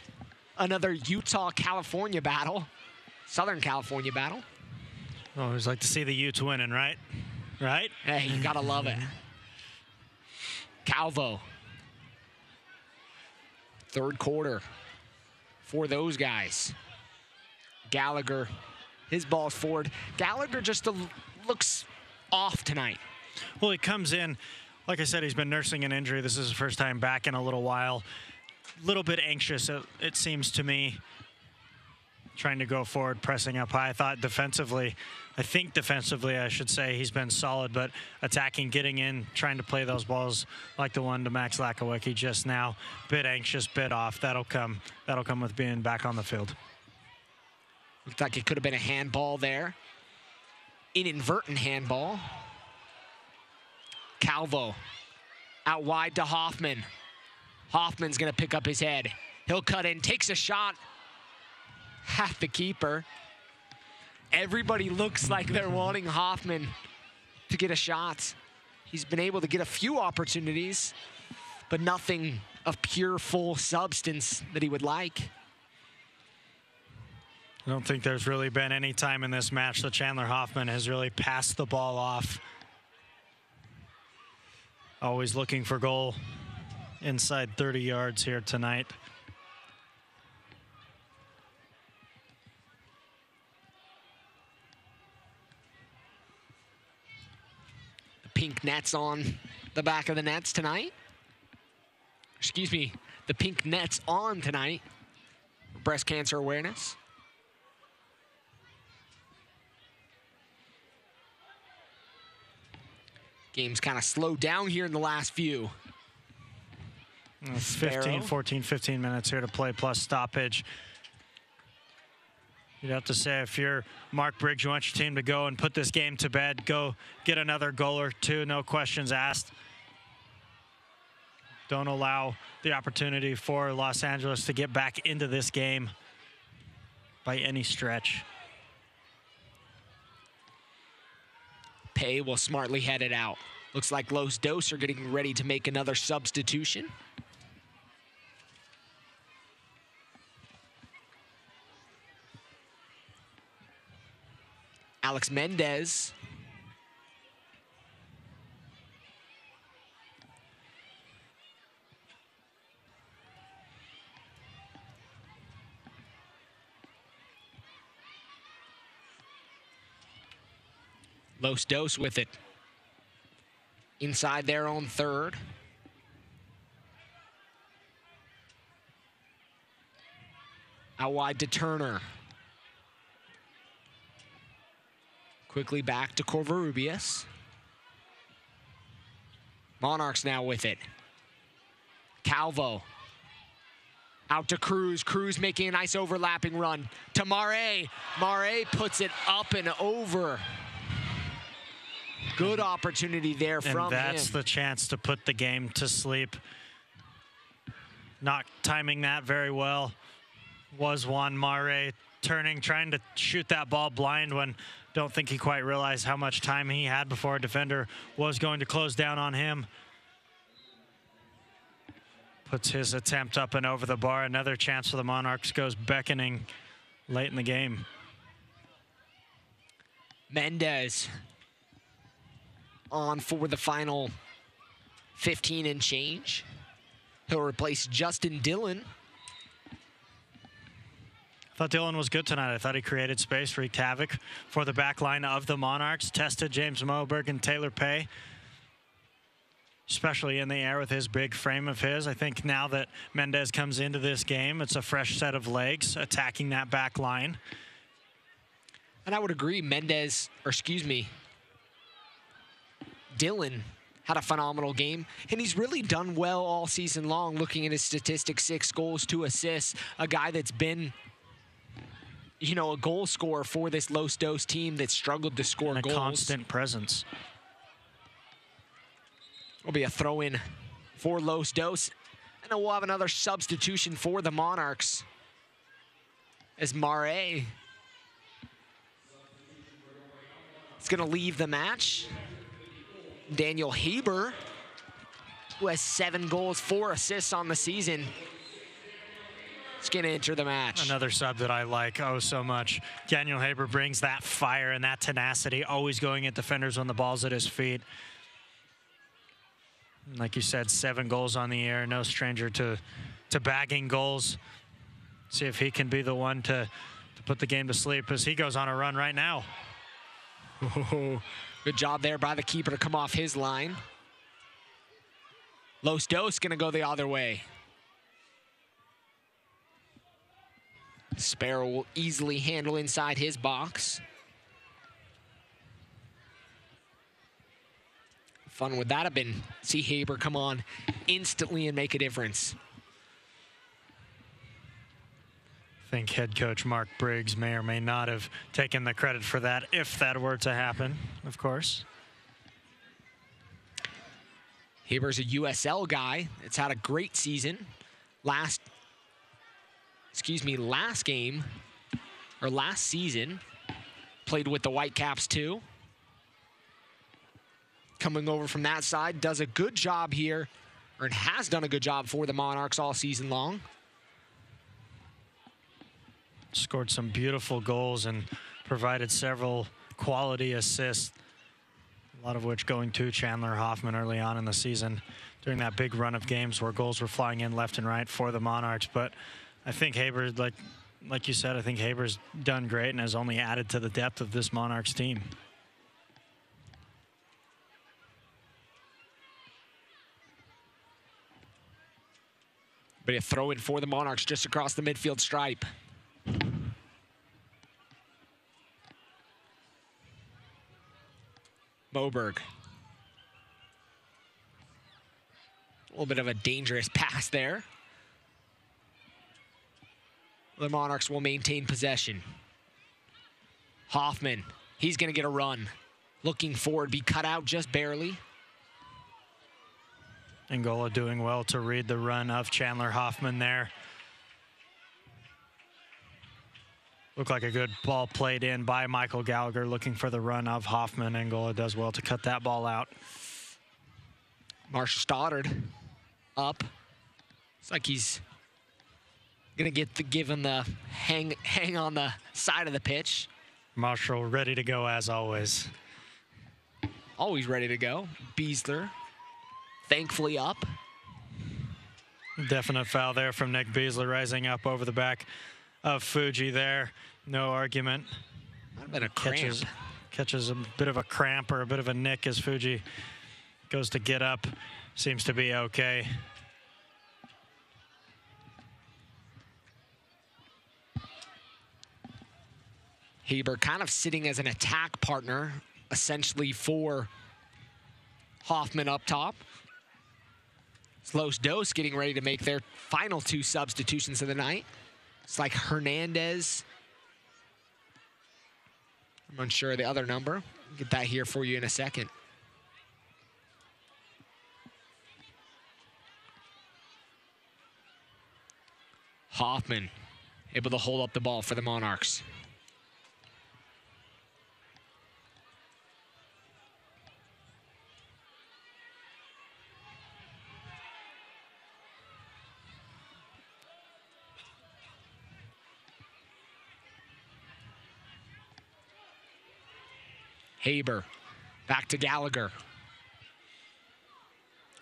Another Utah-California battle. Southern California battle. Always like to see the Utes winning, right? Right? Hey, you gotta love it. Calvo. Third quarter for those guys. Gallagher, his ball's forward. Gallagher just looks off tonight. Well, he comes in, like I said, he's been nursing an injury. This is his first time back in a little while. A little bit anxious, it seems to me. Trying to go forward, pressing up high. I think defensively, I should say, he's been solid, but attacking, getting in, trying to play those balls like the one to Max Lakowecki just now. Bit anxious, bit off. That'll come with being back on the field. Looked like it could have been a handball there. Inadvertent handball. Calvo out wide to Hoffman. Hoffman's gonna pick up his head. He'll cut in, takes a shot at the keeper. Everybody looks like they're wanting Hoffman to get a shot. He's been able to get a few opportunities, but nothing of pure, full substance that he would like. I don't think there's really been any time in this match that Chandler Hoffman has really passed the ball off. Always looking for goal inside 30 yards here tonight. The pink nets on the back of the nets tonight. Excuse me, the pink nets on tonight. Breast cancer awareness. Game's kind of slowed down here in the last few. 15 minutes here to play plus stoppage. You'd have to say, if you're Mark Briggs, you want your team to go and put this game to bed, go get another goal or two, no questions asked. Don't allow the opportunity for Los Angeles to get back into this game by any stretch. Pay will smartly head it out. Looks like Los Dos are getting ready to make another substitution. Alex Mendez. Los Dos with it. Inside their own third. Out wide to Turner. Quickly back to Covarrubias. Monarchs now with it. Calvo. Out to Cruz. Cruz making a nice overlapping run to Mare. Mare puts it up and over. Good opportunity there from him. And that's the chance to put the game to sleep. Not timing that very well was Juan Mare, turning, trying to shoot that ball blind when Don't think he quite realized how much time he had before a defender was going to close down on him. Puts his attempt up and over the bar. Another chance for the Monarchs goes beckoning late in the game. Mendez on for the final 15 and change. He'll replace Justin Dillon. I thought Dillon was good tonight. I thought he created space, wreaked havoc for the back line of the Monarchs. Tested James Moberg and Taylor Pay, especially in the air with his big frame of his. I think now that Mendez comes into this game, it's a fresh set of legs attacking that back line. And I would agree, Dillon had a phenomenal game, and he's really done well all season long. Looking at his statistics, 6 goals, 2 assists, a guy that's been, you know, a goal scorer for this Los Dos team that struggled to score goals. A constant presence. Will be a throw-in for Los Dos, and then we'll have another substitution for the Monarchs as Mare is going to leave the match. Daniel Haber, who has 7 goals, 4 assists on the season, is going to enter the match. Another sub that I like so much. Daniel Haber brings that fire and that tenacity, always going at defenders when the ball's at his feet. Like you said, 7 goals on the air, no stranger to bagging goals. See if he can be the one to put the game to sleep as he goes on a run right now. Oh, good job there by the keeper to come off his line. Los Dos going to go the other way. Sparrow will easily handle inside his box. Fun would that have been? See Haber come on instantly and make a difference. I think head coach Mark Briggs may or may not have taken the credit for that, if that were to happen, of course. Haber's a USL guy. It's had a great season. Last season, played with the Whitecaps too. Coming over from that side, does a good job here, or has done a good job for the Monarchs all season long. Scored some beautiful goals and provided several quality assists, a lot of which going to Chandler Hoffman early on in the season during that big run of games where goals were flying in left and right for the Monarchs. But I think Haber, like you said, I think Haber's done great and has only added to the depth of this Monarchs team. But a throw in for the Monarchs just across the midfield stripe. Moberg. A little bit of a dangerous pass there. The Monarchs will maintain possession. Hoffman, he's going to get a run. Looking forward, be cut out just barely. Angola doing well to read the run of Chandler Hoffman there. Looked like a good ball played in by Michael Gallagher, looking for the run of Hoffman. Angola does well to cut that ball out. Marshall Stoddard up. It's like he's going to give him the hang on the side of the pitch. Marshall ready to go as always. Always ready to go. Beasler thankfully up. Definite foul there from Nick Beasler, rising up over the back of Fuji there. No argument. Might have been a cramp. Catches a bit of a cramp or a bit of a nick as Fuji goes to get up. Seems to be okay. Haber kind of sitting as an attack partner, essentially for Hoffman up top. Los Dos getting ready to make their final 2 substitutions of the night. It's like Hernandez. I'm unsure of the other number. I'll get that here for you in a second. Hoffman able to hold up the ball for the Monarchs. Haber back to Gallagher.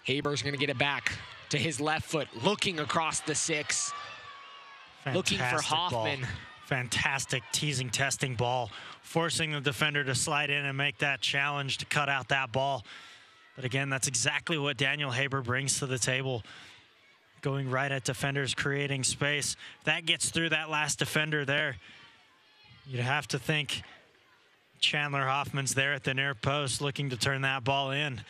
Haber's going to get it back to his left foot, looking across the 6. Looking for Hoffman. Ball. Fantastic teasing, testing ball, forcing the defender to slide in and make that challenge to cut out that ball. But again, that's exactly what Daniel Haber brings to the table. Going right at defenders, creating space. If that gets through that last defender there, you'd have to think Chandler Hoffman's there at the near post looking to turn that ball in.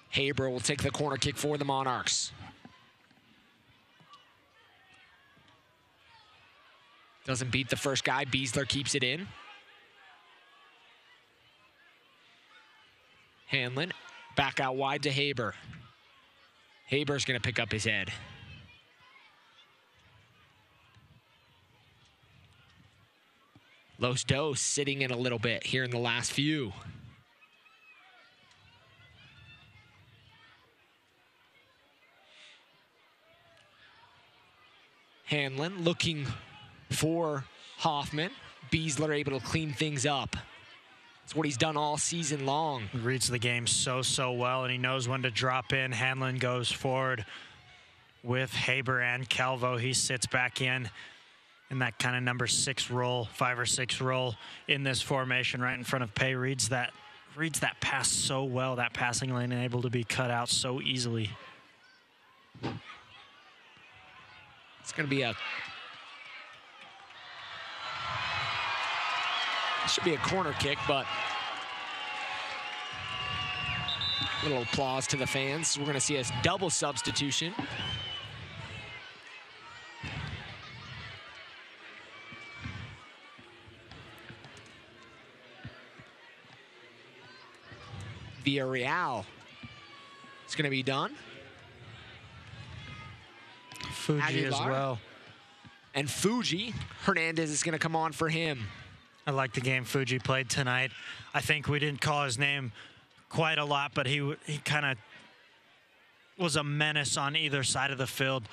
Haber will take the corner kick for the Monarchs. Doesn't beat the first guy. Beasler keeps it in. Hanlon back out wide to Haber. Haber's going to pick up his head. Los Dos sitting in a little bit here in the last few. Hanlon looking for Hoffman. Beasler able to clean things up. It's what he's done all season long. He reads the game so well, and he knows when to drop in. Hanlon goes forward with Haber and Calvo. He sits back in that kind of number 6 role, 5 or 6 role in this formation right in front of Pay. Reads that pass so well, that passing lane, and able to be cut out so easily. It's going to be should be a corner kick, but a little applause to the fans. We're going to see a double substitution. Villarreal is going to be done. Fuji Aguilar. as well. And Fuji, Hernandez is going to come on for him. I like the game Fuji played tonight. I think we didn't call his name quite a lot, but he kind of was a menace on either side of the field,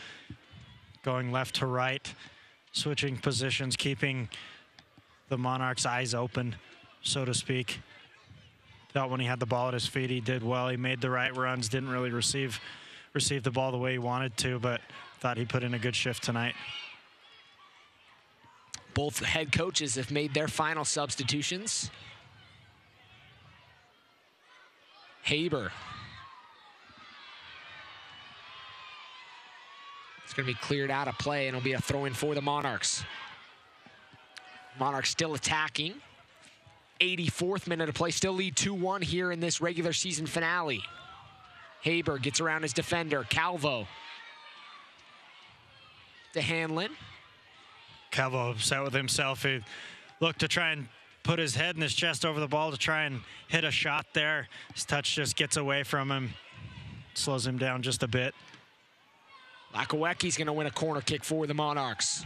going left to right, switching positions, keeping the Monarchs' eyes open, so to speak. Thought when he had the ball at his feet, he did well. He made the right runs, didn't really receive the ball the way he wanted to, but thought he put in a good shift tonight. Both head coaches have made their final substitutions. Haber. It's going to be cleared out of play, and it'll be a throw-in for the Monarchs. Monarchs still attacking. 84th minute of play, still lead 2-1 here in this regular season finale. Haber gets around his defender, Calvo. To Hanlon. Calvo upset with himself. He looked to try and put his head and his chest over the ball to try and hit a shot there. His touch just gets away from him, slows him down just a bit. Lakawecki's going to win a corner kick for the Monarchs.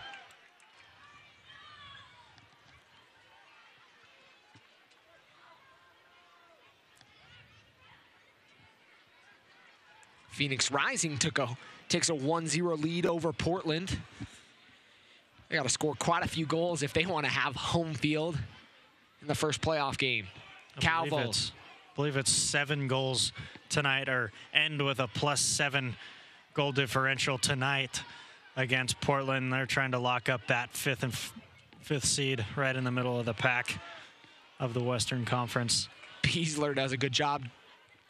Phoenix Rising takes a 1-0 lead over Portland. They got to score quite a few goals if they want to have home field in the first playoff game. Calvo. I believe it's 7 goals tonight, or end with a +7 goal differential tonight against Portland. They're trying to lock up that fifth seed right in the middle of the pack of the Western Conference. Beasler does a good job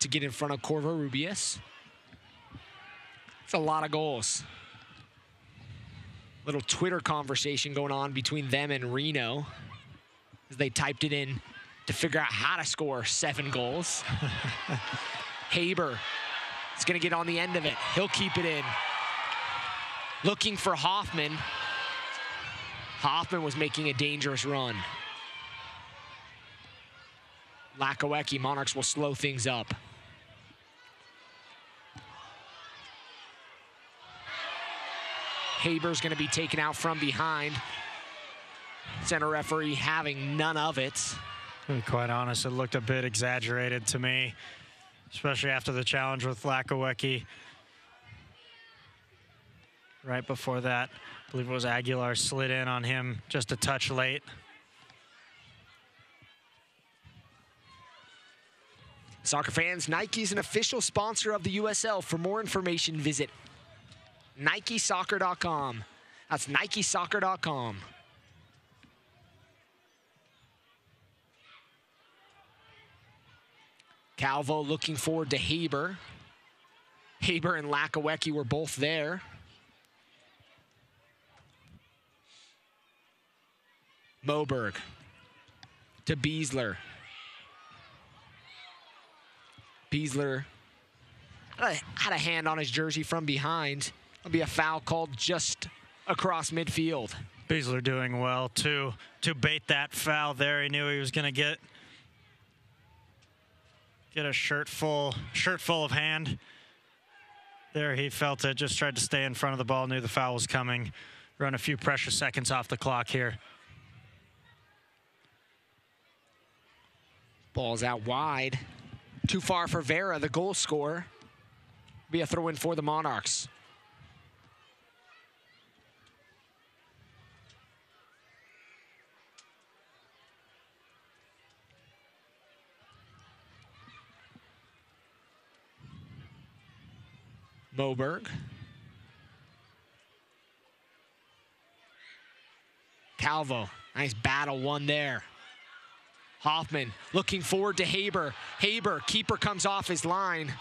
to get in front of Corvo Rubius. It's a lot of goals. Little Twitter conversation going on between them and Reno as they typed it in to figure out how to score 7 goals. Haber is going to get on the end of it. He'll keep it in. Looking for Hoffman. Hoffman was making a dangerous run. Lakawecki, Monarchs will slow things up. Haber's going to be taken out from behind. Center referee having none of it. To be quite honest, it looked a bit exaggerated to me, especially after the challenge with Lakawecki. Right before that, I believe it was Aguilar slid in on him just a touch late. Soccer fans, Nike is an official sponsor of the USL. For more information, visit NikeSoccer.com. That's NikeSoccer.com. Calvo looking forward to Haber. Haber and Lakawecki were both there. Moberg to Beasler. Beasler had a hand on his jersey from behind. There'll be a foul called just across midfield. Beasler doing well to bait that foul there. He knew he was going to get a shirt full of hand. There he felt it, just tried to stay in front of the ball, knew the foul was coming. Run a few pressure seconds off the clock here. Ball's out wide. Too far for Vera, the goal scorer. Be a throw-in for the Monarchs. Moberg. Calvo, nice battle won there. Hoffman looking forward to Haber. Haber, keeper comes off his line.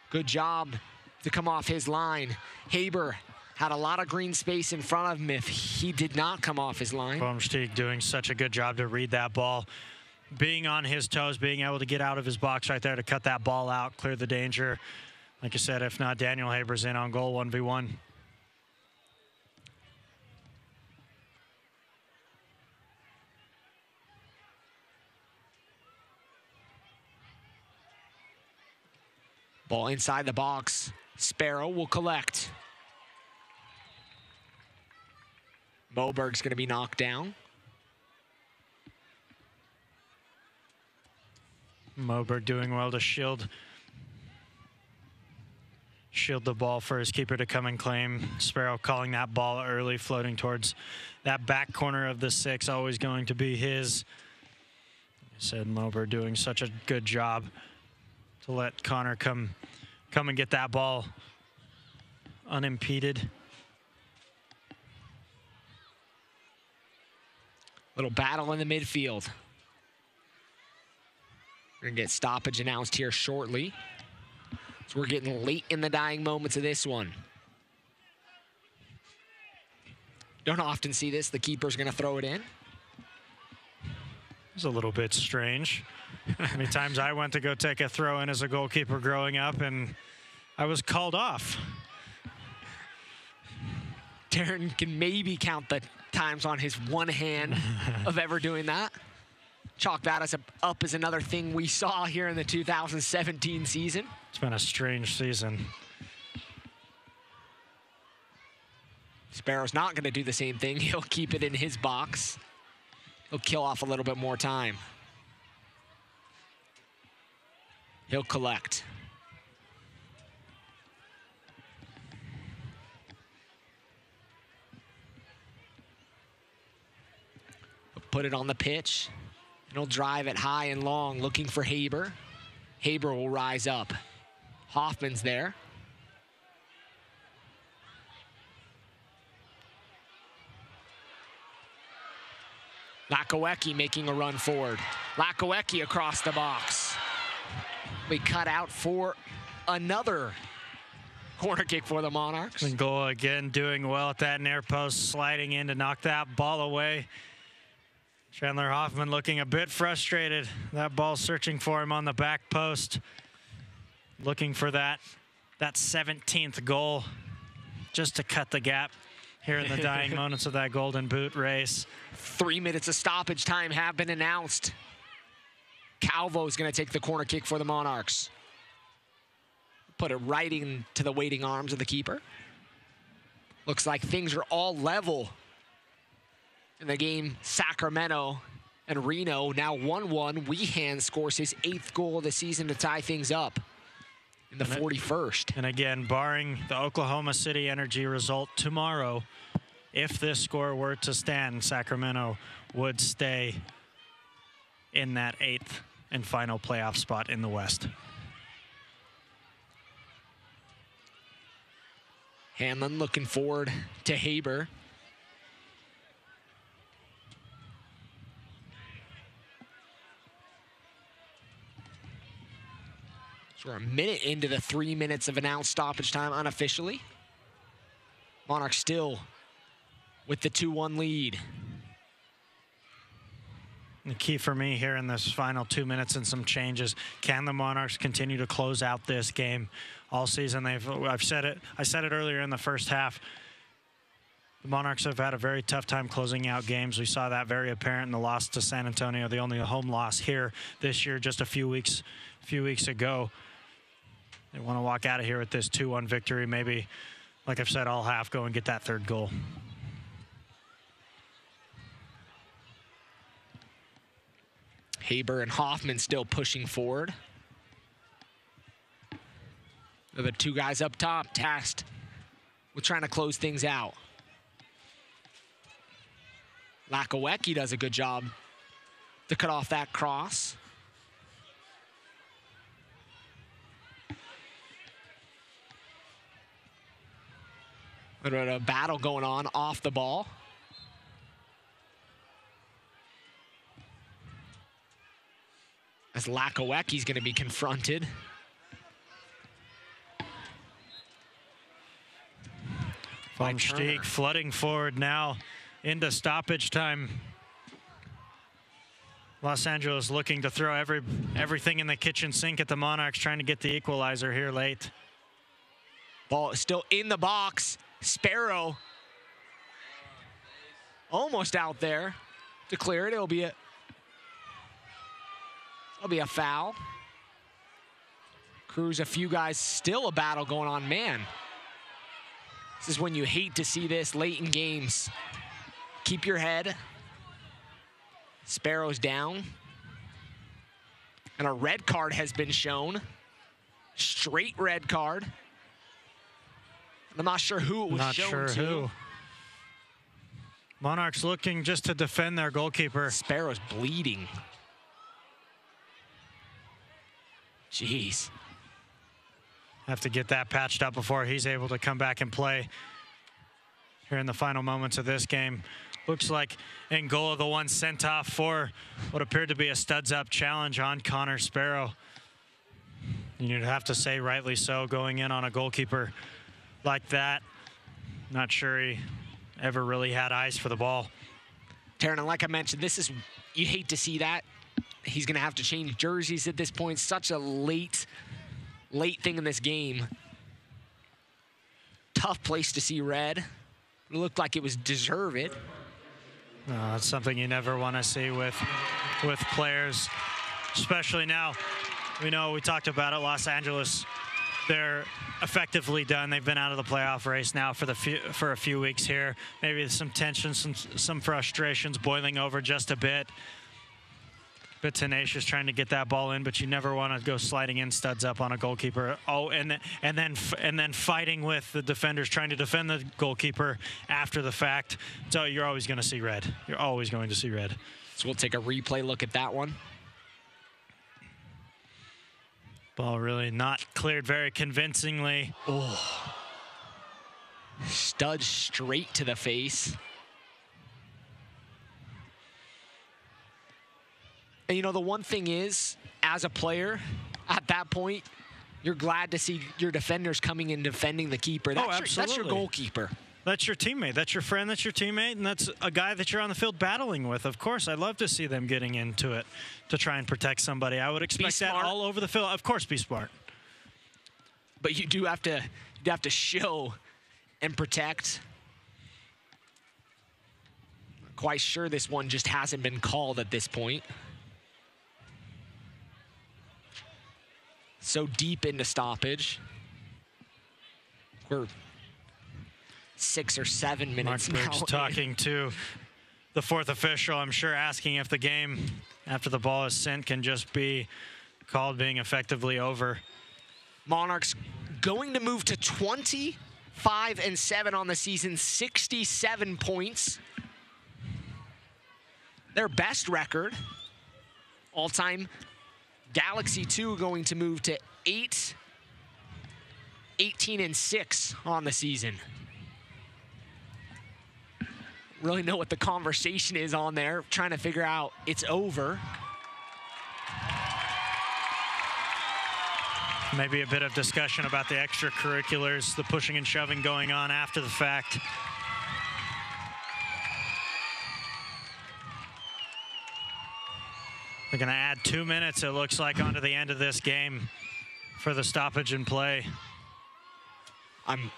Good job to come off his line. Haber had a lot of green space in front of him if he did not come off his line. Boomsteeg doing such a good job to read that ball. Being on his toes, being able to get out of his box right there to cut that ball out, clear the danger. Like I said, if not, Daniel Haber's in on goal 1v1. Ball inside the box. Sparrow will collect. Moberg's going to be knocked down. Moberg doing well to shield the ball for his keeper to come and claim. Sparrow calling that ball early, floating towards that back corner of the 6, always going to be his. Like I said, Moberg doing such a good job to let Connor come and get that ball unimpeded. Little battle in the midfield. We're gonna get stoppage announced here shortly. So we're getting late in the dying moments of this one. Don't often see this. The keeper's gonna throw it in. It's a little bit strange. Many times I went to go take a throw in as a goalkeeper growing up, and I was called off. Darren can maybe count the times on his one hand of ever doing that. Chalk that up as another thing we saw here in the 2017 season. It's been a strange season. Sparrow's not going to do the same thing. He'll keep it in his box. He'll kill off a little bit more time. He'll collect. He'll put it on the pitch. And he'll drive it high and long, looking for Haber. Haber will rise up. Hoffman's there. Lakawecki making a run forward. Lakawecki across the box. We cut out for another corner kick for the Monarchs. And goal again, doing well at that near post, sliding in to knock that ball away. Chandler Hoffman looking a bit frustrated. That ball searching for him on the back post. Looking for that 17th goal just to cut the gap here in the dying moments of that golden boot race. 3 minutes of stoppage time have been announced. Calvo's going to take the corner kick for the Monarchs. Put it right into the waiting arms of the keeper. Looks like things are all level in the game. Sacramento and Reno now 1-1. Weehan scores his 8th goal of the season to tie things up in the 41st. And again, barring the Oklahoma City Energy result tomorrow, if this score were to stand, Sacramento would stay in that 8th and final playoff spot in the West. Hanlon looking forward to Haber. So we're a minute into the 3 minutes of announced stoppage time unofficially. Monarchs still with the 2-1 lead. The key for me here in this final 2 minutes and some changes, can the Monarchs continue to close out this game? All season, I said it earlier in the first half. The Monarchs have had a very tough time closing out games. We saw that very apparent in the loss to San Antonio, the only home loss here this year, just a few weeks ago. They want to walk out of here with this 2-1 victory. Maybe, like I've said all half, go and get that third goal. Haber and Hoffman still pushing forward. They're the two guys up top tasked with trying to close things out. Lakawecki does a good job to cut off that cross. A battle going on off the ball. As Lakawecki's going to be confronted. Von Stieg flooding forward now into stoppage time. Los Angeles looking to throw everything in the kitchen sink at the Monarchs, trying to get the equalizer here late. Ball is still in the box. Sparrow almost out there to clear it. It'll be a foul. Cruz, a few guys, still a battle going on. Man, this is when you hate to see this late in games. Keep your head. Sparrow's down. And a red card has been shown. Straight red card. I'm not sure who it was shown to. Who. Monarchs looking just to defend their goalkeeper. Sparrow's bleeding. Jeez. Have to get that patched up before he's able to come back and play here in the final moments of this game. Looks like Angola, the one sent off for what appeared to be a studs-up challenge on Connor Sparrow. You'd have to say rightly so, going in on a goalkeeper like that. Not sure he ever really had eyes for the ball. Taryn, like I mentioned, this is, you hate to see that. He's going to have to change jerseys at this point. Such a late thing in this game. Tough place to see red. It looked like it was deserved. No, that's something you never want to see with players, especially now. We know, we talked about it, Los Angeles, they're effectively done. They've been out of the playoff race now for a few weeks here. Maybe some tension, some frustrations boiling over just a bit. Bit tenacious trying to get that ball in, but you never want to go sliding in studs up on a goalkeeper. Oh, and then fighting with the defenders, trying to defend the goalkeeper after the fact. So you're always going to see red. You're always going to see red. So we'll take a replay look at that one. Ball really not cleared very convincingly. Oh. Stud straight to the face. And you know, the one thing is, as a player, at that point, you're glad to see your defenders coming in defending the keeper. That's your goalkeeper. That's your teammate. That's your friend. That's your teammate. And that's a guy that you're on the field battling with. Of course, I'd love to see them getting into it to try and protect somebody. I would expect that all over the field. Of course, be smart. But you do have to show and protect. Not quite sure this one just hasn't been called at this point. So deep into stoppage. We're 6 or 7 minutes now. Mark talking to the fourth official, I'm sure, asking if the game after the ball is sent can just be called being effectively over. Monarchs going to move to 25-7 on the season, 67 points. Their best record, all-time Galaxy 2 going to move to 18-6 on the season. Really know what the conversation is on there, trying to figure out it's over. Maybe a bit of discussion about the extracurriculars, the pushing and shoving going on after the fact. They're going to add 2 minutes, it looks like, onto the end of this game for the stoppage and play. I'm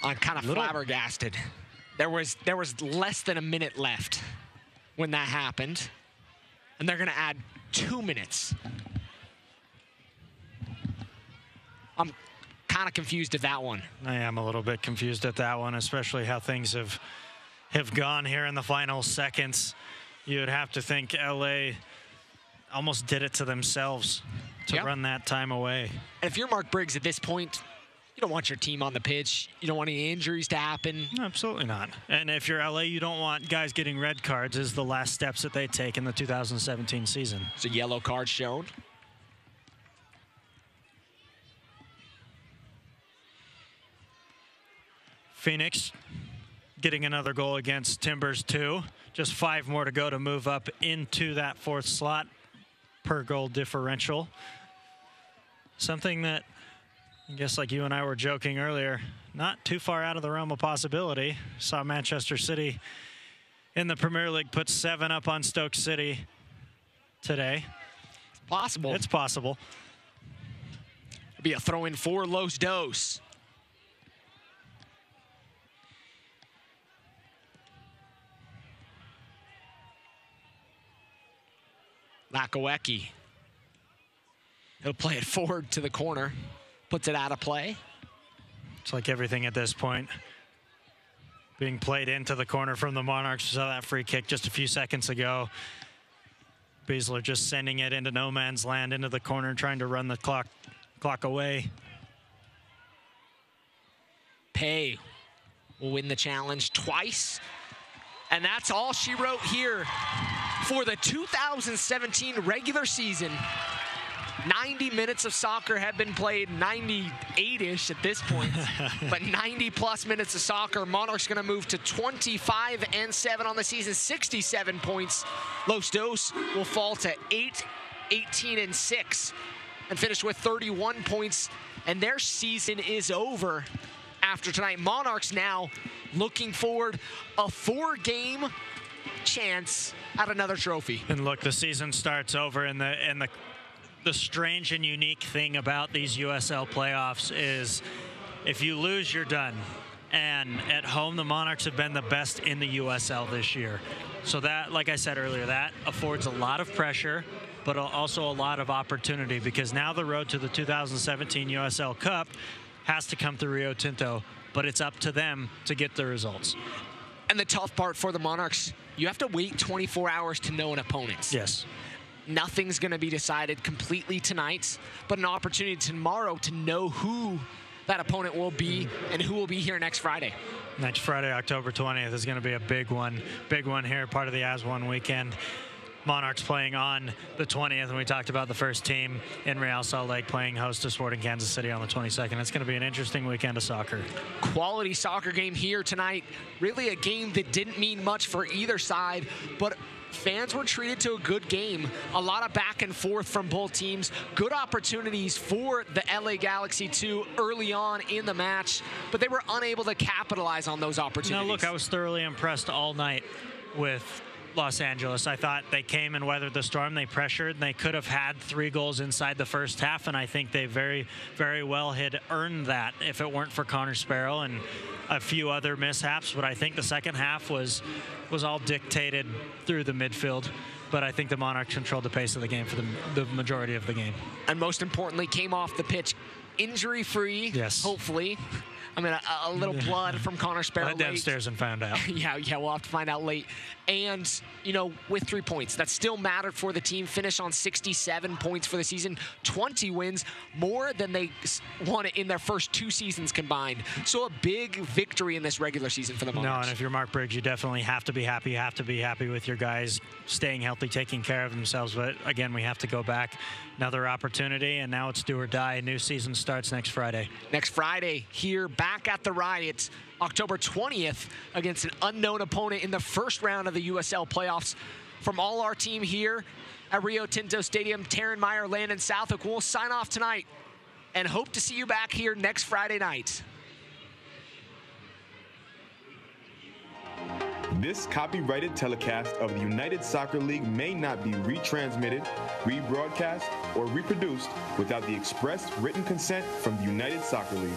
kind of flabbergasted. There was less than a minute left when that happened, and they're going to add 2 minutes. I'm kind of confused at that one. I am a little bit confused at that one, especially how things have gone here in the final seconds. You would have to think LA almost did it to themselves to run that time away. And if you're Mark Briggs at this point, you don't want your team on the pitch. You don't want any injuries to happen. No, absolutely not. And if you're LA, you don't want guys getting red cards as the last steps that they take in the 2017 season. It's a yellow card shown. Phoenix getting another goal against Timbers 2. Just 5 more to go to move up into that 4th slot per goal differential. Something that, I guess like you and I were joking earlier, not too far out of the realm of possibility. Saw Manchester City in the Premier League put 7 up on Stoke City today. It's possible. It's possible. It'll be a throw-in for Los Dos. Lakoecki. He'll play it forward to the corner. Puts it out of play. It's like everything at this point being played into the corner from the Monarchs. We saw that free kick just a few seconds ago. Beasler just sending it into no man's land, into the corner, trying to run the clock away. Pay will win the challenge twice. And that's all she wrote here for the 2017 regular season. 90 minutes of soccer have been played, 98-ish at this point, but 90-plus minutes of soccer. Monarchs going to move to 25-7 on the season, 67 points. Los Dos will fall to 18-6, and finish with 31 points, and their season is over after tonight. Monarchs now looking forward a 4-game chance at another trophy. And look, the season starts over, and the strange and unique thing about these USL playoffs is if you lose, you're done. And at home, the Monarchs have been the best in the USL this year. So that, like I said earlier, that affords a lot of pressure, but also a lot of opportunity, because now the road to the 2017 USL Cup has to come through Rio Tinto, but it's up to them to get the results. And the tough part for the Monarchs, you have to wait 24 hours to know an opponent. Yes. Nothing's going to be decided completely tonight, but an opportunity tomorrow to know who that opponent will be and who will be here next Friday. Next Friday, October 20th, is going to be a big one here, part of the As One weekend. Monarchs playing on the 20th, and we talked about the first team in Real Salt Lake playing host to Sporting Kansas City on the 22nd. It's going to be an interesting weekend of soccer. Quality soccer game here tonight. Really a game that didn't mean much for either side, but fans were treated to a good game. A lot of back and forth from both teams. Good opportunities for the LA Galaxy 2 early on in the match, but they were unable to capitalize on those opportunities. No, look, I was thoroughly impressed all night with Los Angeles. I thought they came and weathered the storm. They pressured, and they could have had 3 goals inside the first half, and I think they very, very well had earned that if it weren't for Connor Sparrow and a few other mishaps. But I think the second half was all dictated through the midfield. But I think the Monarchs controlled the pace of the game for the majority of the game. And most importantly, came off the pitch injury-free, yes, hopefully. I mean, a little blood from Connor Sparrow. Went downstairs and found out. yeah, we'll have to find out late. And, you know, with 3 points, that still mattered for the team. Finish on 67 points for the season, 20 wins, more than they won in their first 2 seasons combined. So a big victory in this regular season for the Monarchs. No, and if you're Mark Briggs, you definitely have to be happy. You have to be happy with your guys staying healthy, taking care of themselves. But again, we have to go back. Another opportunity, and now it's do or die. New season starts next Friday. Next Friday, here back at the Riot, October 20th, against an unknown opponent in the first round of the USL playoffs. From all our team here at Rio Tinto Stadium, Taryn Meyer, Landon Southwick, we'll sign off tonight and hope to see you back here next Friday night. This copyrighted telecast of the United Soccer League may not be retransmitted, rebroadcast, or reproduced without the express written consent from the United Soccer League.